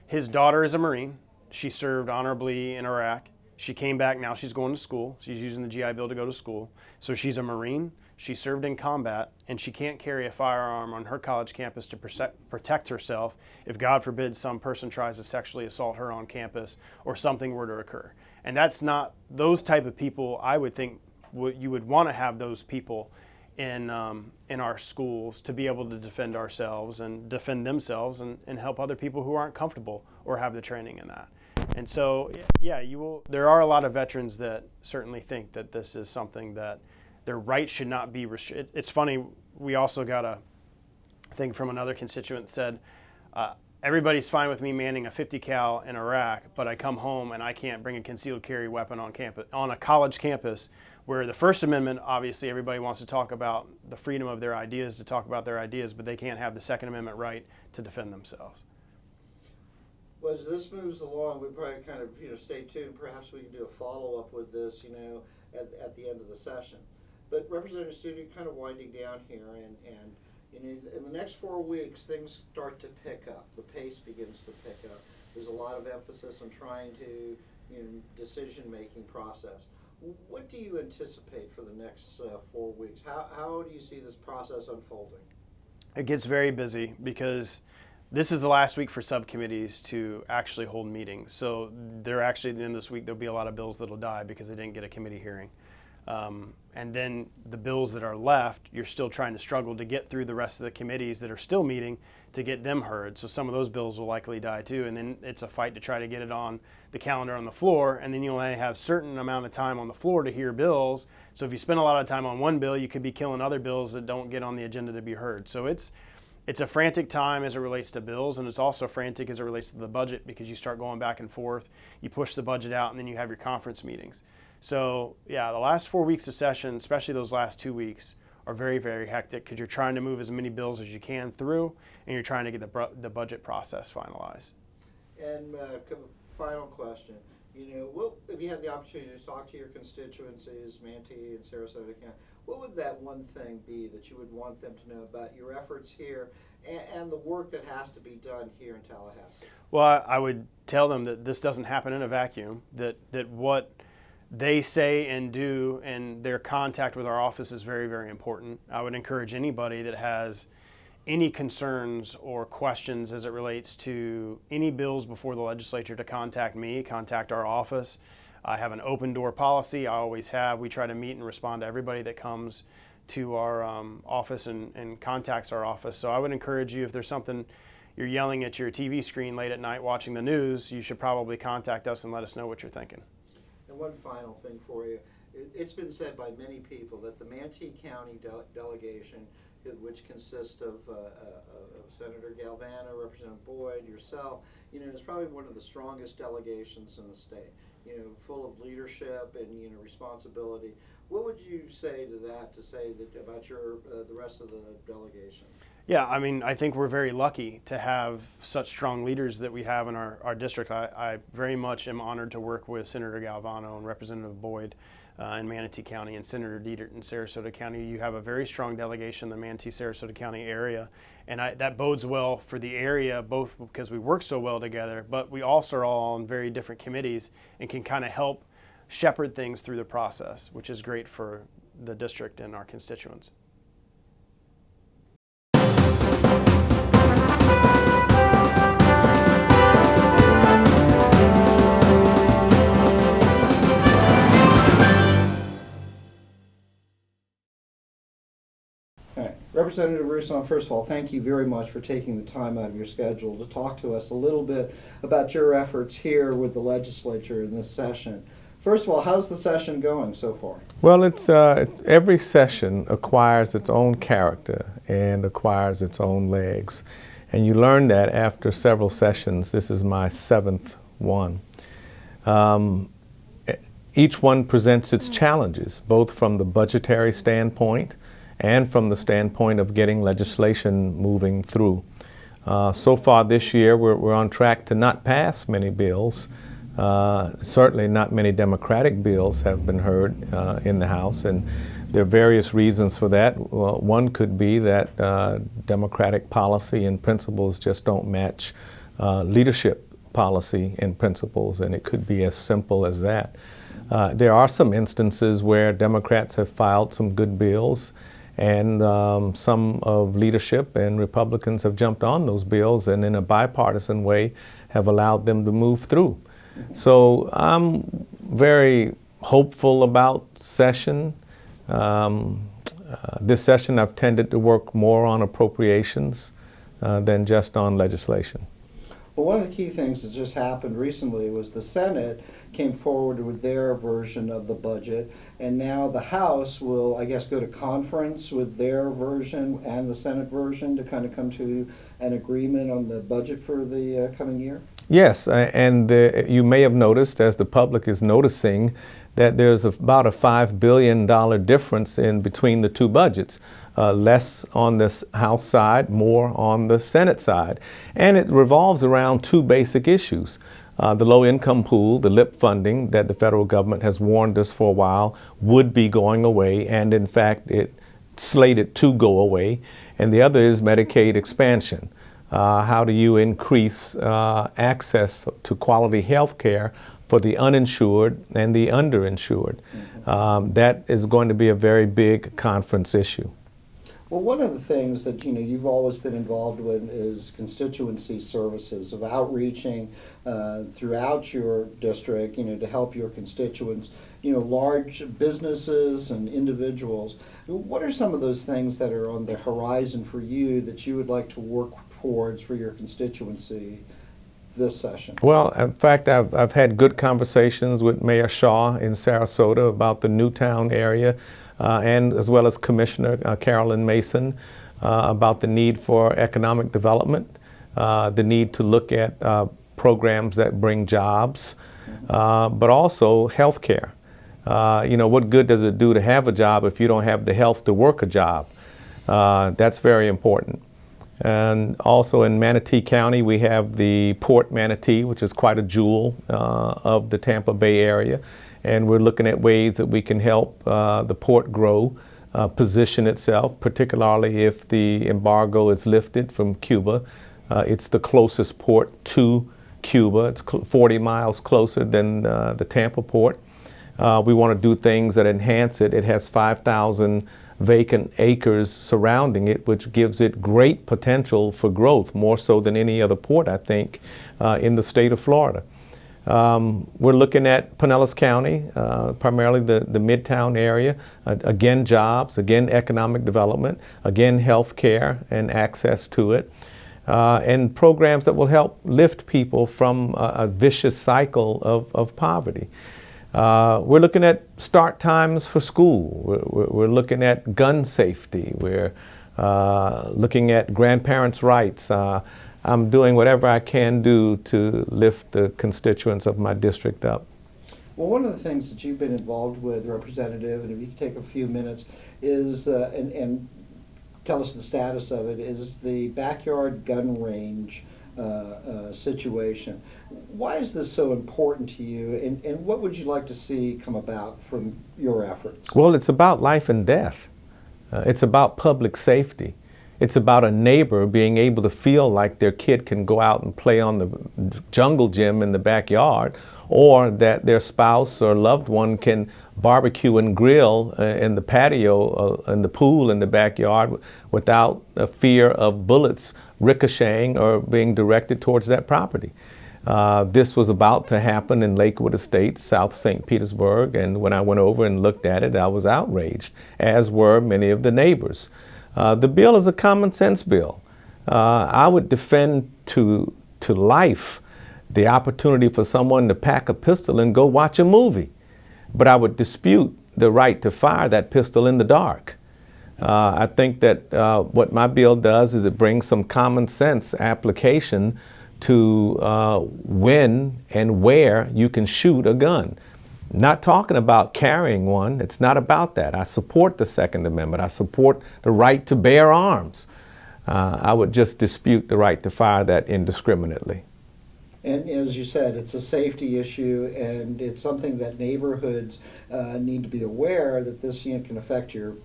His daughter is a Marine. She served honorably in Iraq. She came back. Now she's going to school. She's using the GI Bill to go to school. So she's a Marine. She served in combat, and she can't carry a firearm on her college campus to protect herself if, God forbid, some person tries to sexually assault her on campus or something were to occur. And that's not those type of people. I would think you would want to have those people in our schools to be able to defend ourselves and defend themselves and help other people who aren't comfortable or have the training in that. And so, yeah, there are a lot of veterans that certainly think that this is something that their rights should not be restricted. It's funny, we also got a thing from another constituent that said, everybody's fine with me manning a 50 cal in Iraq, but I come home and I can't bring a concealed carry weapon on campus, on a college campus, where the First Amendment, obviously everybody wants to talk about the freedom of their ideas, to talk about their ideas, but they can't have the Second Amendment right to defend themselves. Well, as this moves along, we probably kind of stay tuned. Perhaps we can do a follow-up with this at the end of the session. But Representative Studi, kind of winding down here, and in the next 4 weeks, things start to pick up. The pace begins to pick up. There's a lot of emphasis on trying to, decision-making process. What do you anticipate for the next 4 weeks? How do you see this process unfolding? It gets very busy because this is the last week for subcommittees to actually hold meetings. So they're actually, at the end of this week, there'll be a lot of bills that'll die because they didn't get a committee hearing. And then the bills that are left, you're still trying to struggle to get through the rest of the committees that are still meeting to get them heard. So some of those bills will likely die too. And then it's a fight to try to get it on the calendar on the floor. And then you only have a certain amount of time on the floor to hear bills. So if you spend a lot of time on one bill, you could be killing other bills that don't get on the agenda to be heard. So it's a frantic time as it relates to bills, and it's also frantic as it relates to the budget because you start going back and forth. You push the budget out, and then you have your conference meetings. So, yeah, the last 4 weeks of session, especially those last 2 weeks, are very, very hectic because you're trying to move as many bills as you can through, and you're trying to get the budget process finalized. And final question. If you had the opportunity to talk to your constituencies, Manatee and Sarasota County, what would that one thing be that you would want them to know about your efforts here and the work that has to be done here in Tallahassee? Well, I would tell them that this doesn't happen in a vacuum, that what they say and do and their contact with our office is very, very important. I would encourage anybody that has any concerns or questions as it relates to any bills before the legislature to contact me, contact our office. I have an open door policy. I always have. We try to meet and respond to everybody that comes to our office and contacts our office. So I would encourage you, if there's something you're yelling at your TV screen late at night watching the news, you should probably contact us and let us know what you're thinking. And one final thing for you. It's been said by many people that the Manatee County delegation, which consists of Senator Galvano, Representative Boyd, yourself, is probably one of the strongest delegations in the state, full of leadership and, responsibility. What would you say to that, about the rest of the delegation? Yeah, I mean, I think we're very lucky to have such strong leaders that we have in our district. I very much am honored to work with Senator Galvano and Representative Boyd. in Manatee County and Senator Dietert in Sarasota County. You have a very strong delegation in the Manatee-Sarasota County area, and that bodes well for the area, both because we work so well together, but we also are all on very different committees and can kind of help shepherd things through the process, which is great for the district and our constituents. All right. Representative Rousseau, first of all, thank you very much for taking the time out of your schedule to talk to us a little bit about your efforts here with the legislature in this session. First of all, how's the session going so far? Well, it's every session acquires its own character and acquires its own legs. And you learn that after several sessions. This is my 7th one. Each one presents its challenges, both from the budgetary standpoint and from the standpoint of getting legislation moving through. So far this year, we're on track to not pass many bills. Certainly not many Democratic bills have been heard in the House, and there are various reasons for that. Well, one could be that Democratic policy and principles just don't match leadership policy and principles, and it could be as simple as that. There are some instances where Democrats have filed some good bills, and some of leadership and Republicans have jumped on those bills and in a bipartisan way have allowed them to move through. So I'm very hopeful about session. This session I've tended to work more on appropriations than just on legislation. Well, one of the key things that just happened recently was the Senate came forward with their version of the budget, and now the House will, I guess, go to conference with their version and the Senate version to kind of come to an agreement on the budget for the coming year? Yes, and you may have noticed, as the public is noticing, that there's about a $5 billion difference in between the two budgets. Less on the House side, more on the Senate side. And it revolves around two basic issues. The low-income pool, the LIP funding that the federal government has warned us for a while would be going away, and in fact it slated to go away. And the other is Medicaid expansion. How do you increase access to quality health care for the uninsured and the underinsured? That is going to be a very big conference issue. Well, one of the things that you've always been involved with is constituency services, of outreaching throughout your district, to help your constituents, large businesses and individuals. What are some of those things that are on the horizon for you that you would like to work towards for your constituency this session? Well, in fact, I've had good conversations with Mayor Shaw in Sarasota about the Newtown area. And as well as Commissioner Carolyn Mason about the need for economic development, the need to look at programs that bring jobs, but also health care. What good does it do to have a job if you don't have the health to work a job? That's very important. And also in Manatee County, we have the Port Manatee, which is quite a jewel of the Tampa Bay area. And we're looking at ways that we can help the port grow, position itself, particularly if the embargo is lifted from Cuba. It's the closest port to Cuba. It's 40 miles closer than the Tampa port. We want to do things that enhance it. It has 5,000 vacant acres surrounding it, which gives it great potential for growth, more so than any other port, I think, in the state of Florida. We're looking at Pinellas County, primarily the Midtown area. Again, jobs, again, economic development, again, health care and access to it. And programs that will help lift people from a vicious cycle of poverty. We're looking at start times for school. We're looking at gun safety. We're looking at grandparents' rights. I'm doing whatever I can do to lift the constituents of my district up. Well, one of the things that you've been involved with, Representative, and if you could take a few minutes, is, and tell us the status of it, is the backyard gun range situation. Why is this so important to you, and what would you like to see come about from your efforts? Well, it's about life and death. It's about public safety. It's about a neighbor being able to feel like their kid can go out and play on the jungle gym in the backyard, or that their spouse or loved one can barbecue and grill in the patio, in the pool in the backyard without a fear of bullets ricocheting or being directed towards that property. This was about to happen in Lakewood Estates, South St. Petersburg, and when I went over and looked at it, I was outraged, as were many of the neighbors. The bill is a common sense bill. I would defend to life the opportunity for someone to pack a pistol and go watch a movie, but I would dispute the right to fire that pistol in the dark. I think that what my bill does is it brings some common sense application to when and where you can shoot a gun. Not talking about carrying one. It's not about that. I support the Second Amendment. I support the right to bear arms. I would just dispute the right to fire that indiscriminately. And as you said, it's a safety issue, and it's something that neighborhoods need to be aware that this can affect your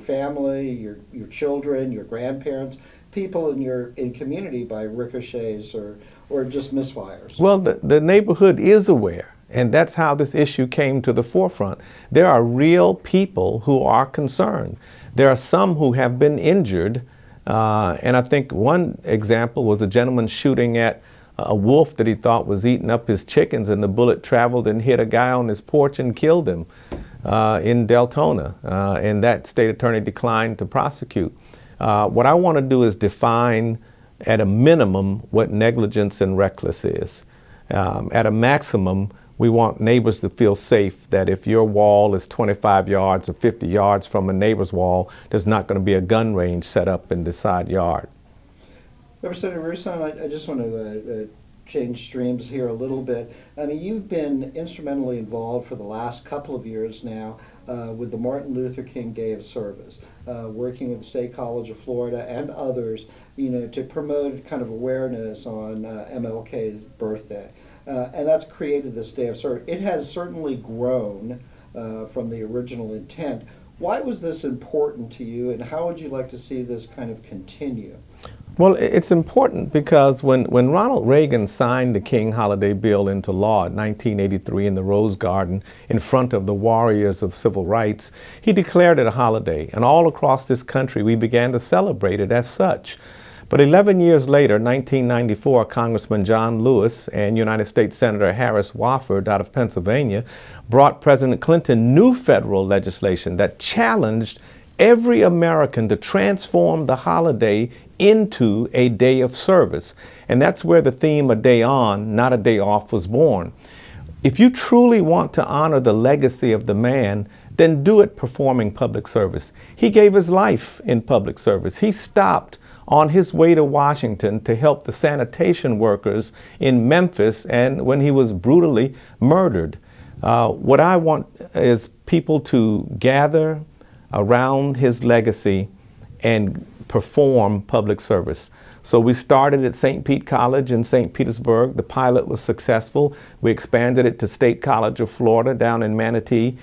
family, your children, your grandparents, people in your community by ricochets or just misfires. Well, the neighborhood is aware. And that's how this issue came to the forefront. There are real people who are concerned. There are some who have been injured. And I think one example was a gentleman shooting at a wolf that he thought was eating up his chickens, and the bullet traveled and hit a guy on his porch and killed him in Deltona. And that state attorney declined to prosecute. What I want to do is define at a minimum what negligence and reckless is. At a maximum, we want neighbors to feel safe that if your wall is 25 yards or 50 yards from a neighbor's wall, there's not going to be a gun range set up in the side yard. Representative Russo, I just want to change streams here a little bit. I mean, you've been instrumentally involved for the last couple of years now with the Martin Luther King Day of Service, working with the State College of Florida and others, to promote kind of awareness on MLK's birthday. And that's created this Day of Service. It has certainly grown from the original intent. Why was this important to you, and how would you like to see this kind of continue? Well, it's important because when Ronald Reagan signed the King Holiday Bill into law in 1983 in the Rose Garden in front of the warriors of civil rights, he declared it a holiday. And all across this country, we began to celebrate it as such. But 11 years later, 1994, Congressman John Lewis and United States Senator Harris Wofford out of Pennsylvania brought President Clinton new federal legislation that challenged every American to transform the holiday into a day of service. And that's where the theme "a day on, not a day off" was born. If you truly want to honor the legacy of the man, then do it performing public service. He gave his life in public service. He stopped on his way to Washington to help the sanitation workers in Memphis, and when he was brutally murdered. What I want is people to gather around his legacy and perform public service. So we started at St. Pete College in St. Petersburg. The pilot was successful. We expanded it to State College of Florida down in Manatee.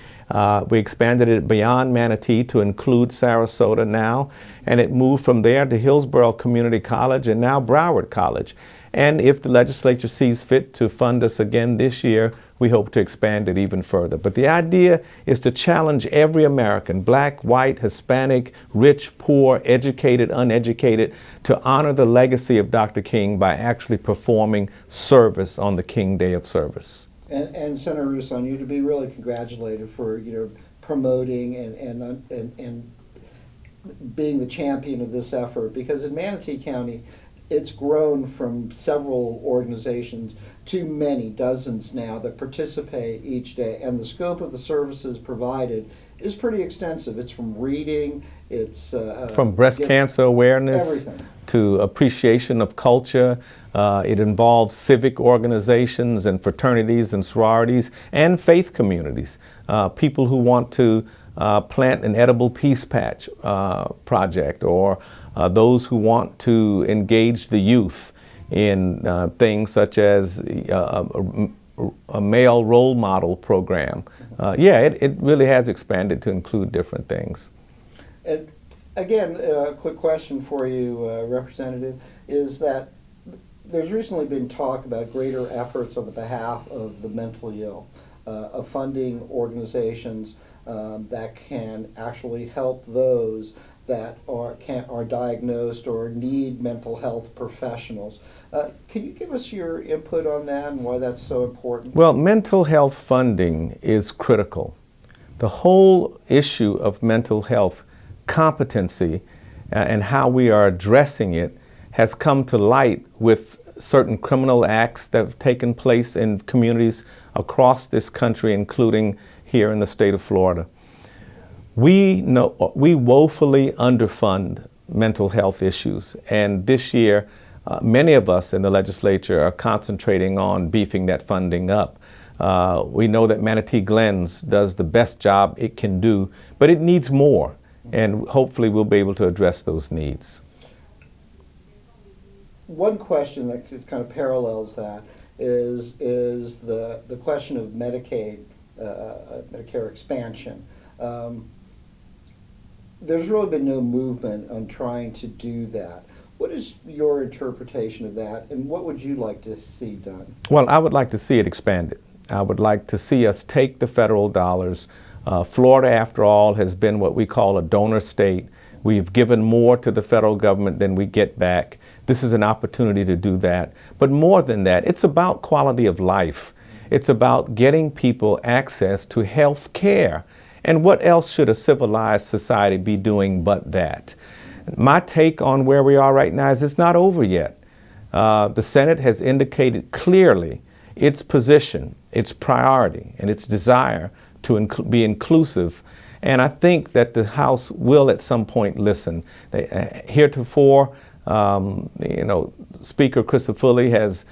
We expanded it beyond Manatee to include Sarasota now. And it moved from there to Hillsborough Community College and now Broward College. And if the legislature sees fit to fund us again this year, we hope to expand it even further. But the idea is to challenge every American, black, white, Hispanic, rich, poor, educated, uneducated, to honor the legacy of Dr. King by actually performing service on the King Day of Service. And Senator Russo, you to be really congratulated for promoting and being the champion of this effort, because in Manatee County, it's grown from several organizations to many, dozens now, that participate each day. And the scope of the services provided is pretty extensive. It's from reading, it's from breast cancer awareness everything, to appreciation of culture. It involves civic organizations and fraternities and sororities and faith communities. People who want to plant an edible peace patch project, or those who want to engage the youth in things such as a male role model program. Yeah, it really has expanded to include different things. And again, a quick question for you, Representative, is that there's recently been talk about greater efforts on the behalf of the mentally ill, of funding organizations that can actually help those that are diagnosed or need mental health professionals. Can you give us your input on that and why that's so important? Well, mental health funding is critical. The whole issue of mental health competency and how we are addressing it has come to light with certain criminal acts that have taken place in communities across this country, including here in the state of Florida. We woefully underfund mental health issues, and this year many of us in the legislature are concentrating on beefing that funding up. We know that Manatee Glens does the best job it can do, but it needs more, and hopefully we'll be able to address those needs. One question that just kind of parallels that is the question of Medicaid, Medicare expansion. There's really been no movement on trying to do that. What is your interpretation of that, and what would you like to see done? Well, I would like to see it expanded. I would like to see us take the federal dollars. Florida, after all, has been what we call a donor state. We've given more to the federal government than we get back. This is an opportunity to do that. But more than that, it's about quality of life. It's about getting people access to health care. And what else should a civilized society be doing but that? My take on where we are right now is it's not over yet. The Senate has indicated clearly its position, its priority, and its desire to be inclusive. And I think that the House will at some point listen. Heretofore, Speaker Crisafulli has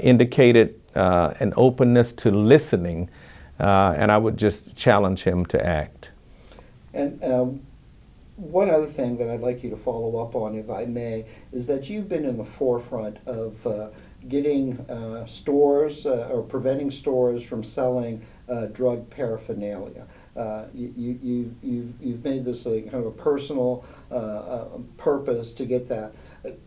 indicated an openness to listening, and I would just challenge him to act. And one other thing that I'd like you to follow up on, if I may, is that you've been in the forefront of getting stores or preventing stores from selling drug paraphernalia. You've made this kind of a personal purpose to get that.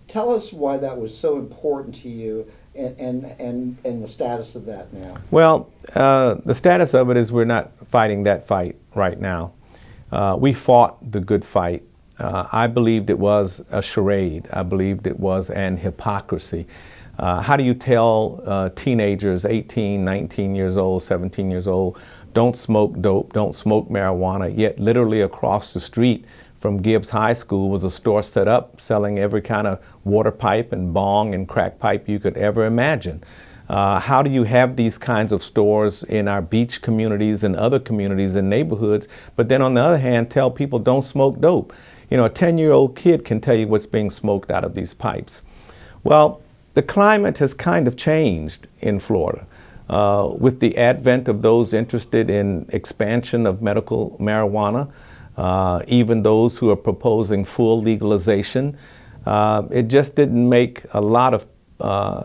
Tell us why that was so important to you and the status of that now. Well, the status of it is we're not fighting that fight right now. We fought the good fight. I believed it was a charade. I believed it was an hypocrisy. How do you tell teenagers, 18, 19 years old, 17 years old, don't smoke dope, don't smoke marijuana, yet literally across the street from Gibbs High School was a store set up selling every kind of water pipe and bong and crack pipe you could ever imagine? How do you have these kinds of stores in our beach communities and other communities and neighborhoods, but then on the other hand tell people don't smoke dope? You know, a 10-year-old kid can tell you what's being smoked out of these pipes. Well, the climate has kind of changed in Florida. With the advent of those interested in expansion of medical marijuana, even those who are proposing full legalization, it just didn't make a lot of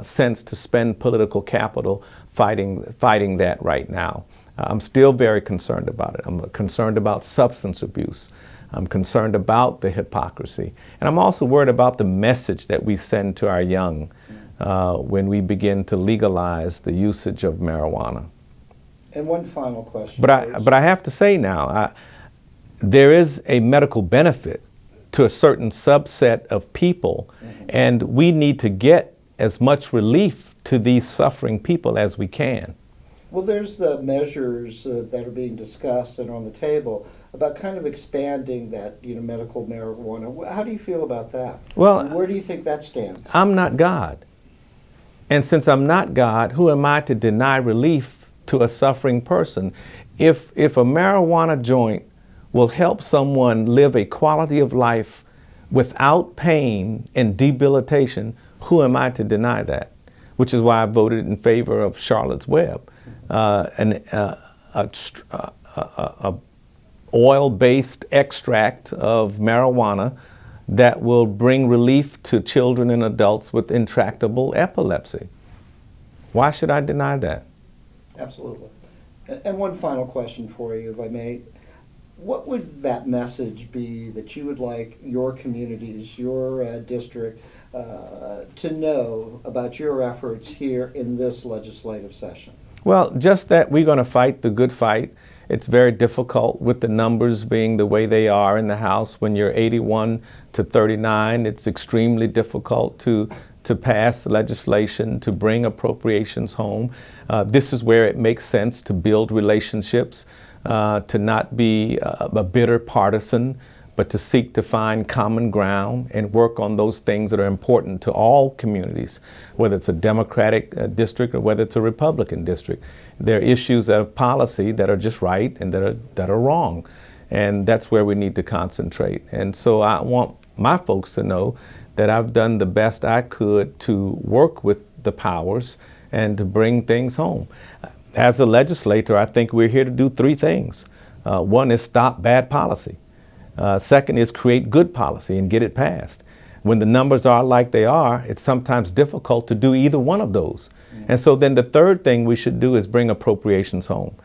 sense to spend political capital fighting that right now. I'm still very concerned about it. I'm concerned about substance abuse. I'm concerned about the hypocrisy. And I'm also worried about the message that we send to our young when we begin to legalize the usage of marijuana. And one final question. But I have to say now, there is a medical benefit to a certain subset of people, and we need to get as much relief to these suffering people as we can. Well, there's the measures that are being discussed and on the table about kind of expanding that, medical marijuana. How do you feel about that? Well, where do you think that stands? I'm not God. And since I'm not God, who am I to deny relief to a suffering person? If a marijuana joint will help someone live a quality of life without pain and debilitation, who am I to deny that? Which is why I voted in favor of Charlotte's Web, a oil-based extract of marijuana that will bring relief to children and adults with intractable epilepsy. Why should I deny that? Absolutely. And one final question for you, if I may. What would that message be that you would like your communities, your district, to know about your efforts here in this legislative session? Well, just that we're going to fight the good fight. It's very difficult with the numbers being the way they are in the House. When you're 81 to 39, it's extremely difficult to pass legislation, to bring appropriations home. This is where it makes sense to build relationships, to not be a bitter partisan, but to seek to find common ground and work on those things that are important to all communities, whether it's a Democratic district or whether it's a Republican district. There are issues of policy that are just right and that are wrong. And that's where we need to concentrate. And so I want my folks to know that I've done the best I could to work with the powers and to bring things home. As a legislator, I think we're here to do three things. One is stop bad policy. Second is create good policy and get it passed. When the numbers are like they are, it's sometimes difficult to do either one of those. And so then the third thing we should do is bring appropriations home,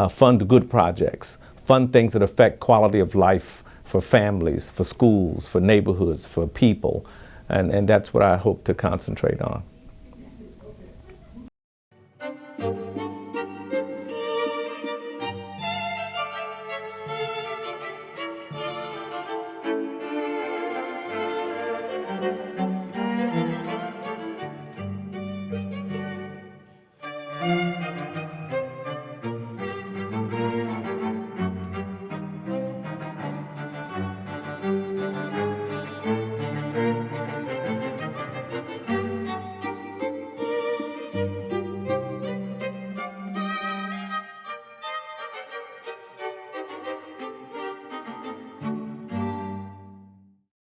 fund good projects, fund things that affect quality of life for families, for schools, for neighborhoods, for people. And that's what I hope to concentrate on.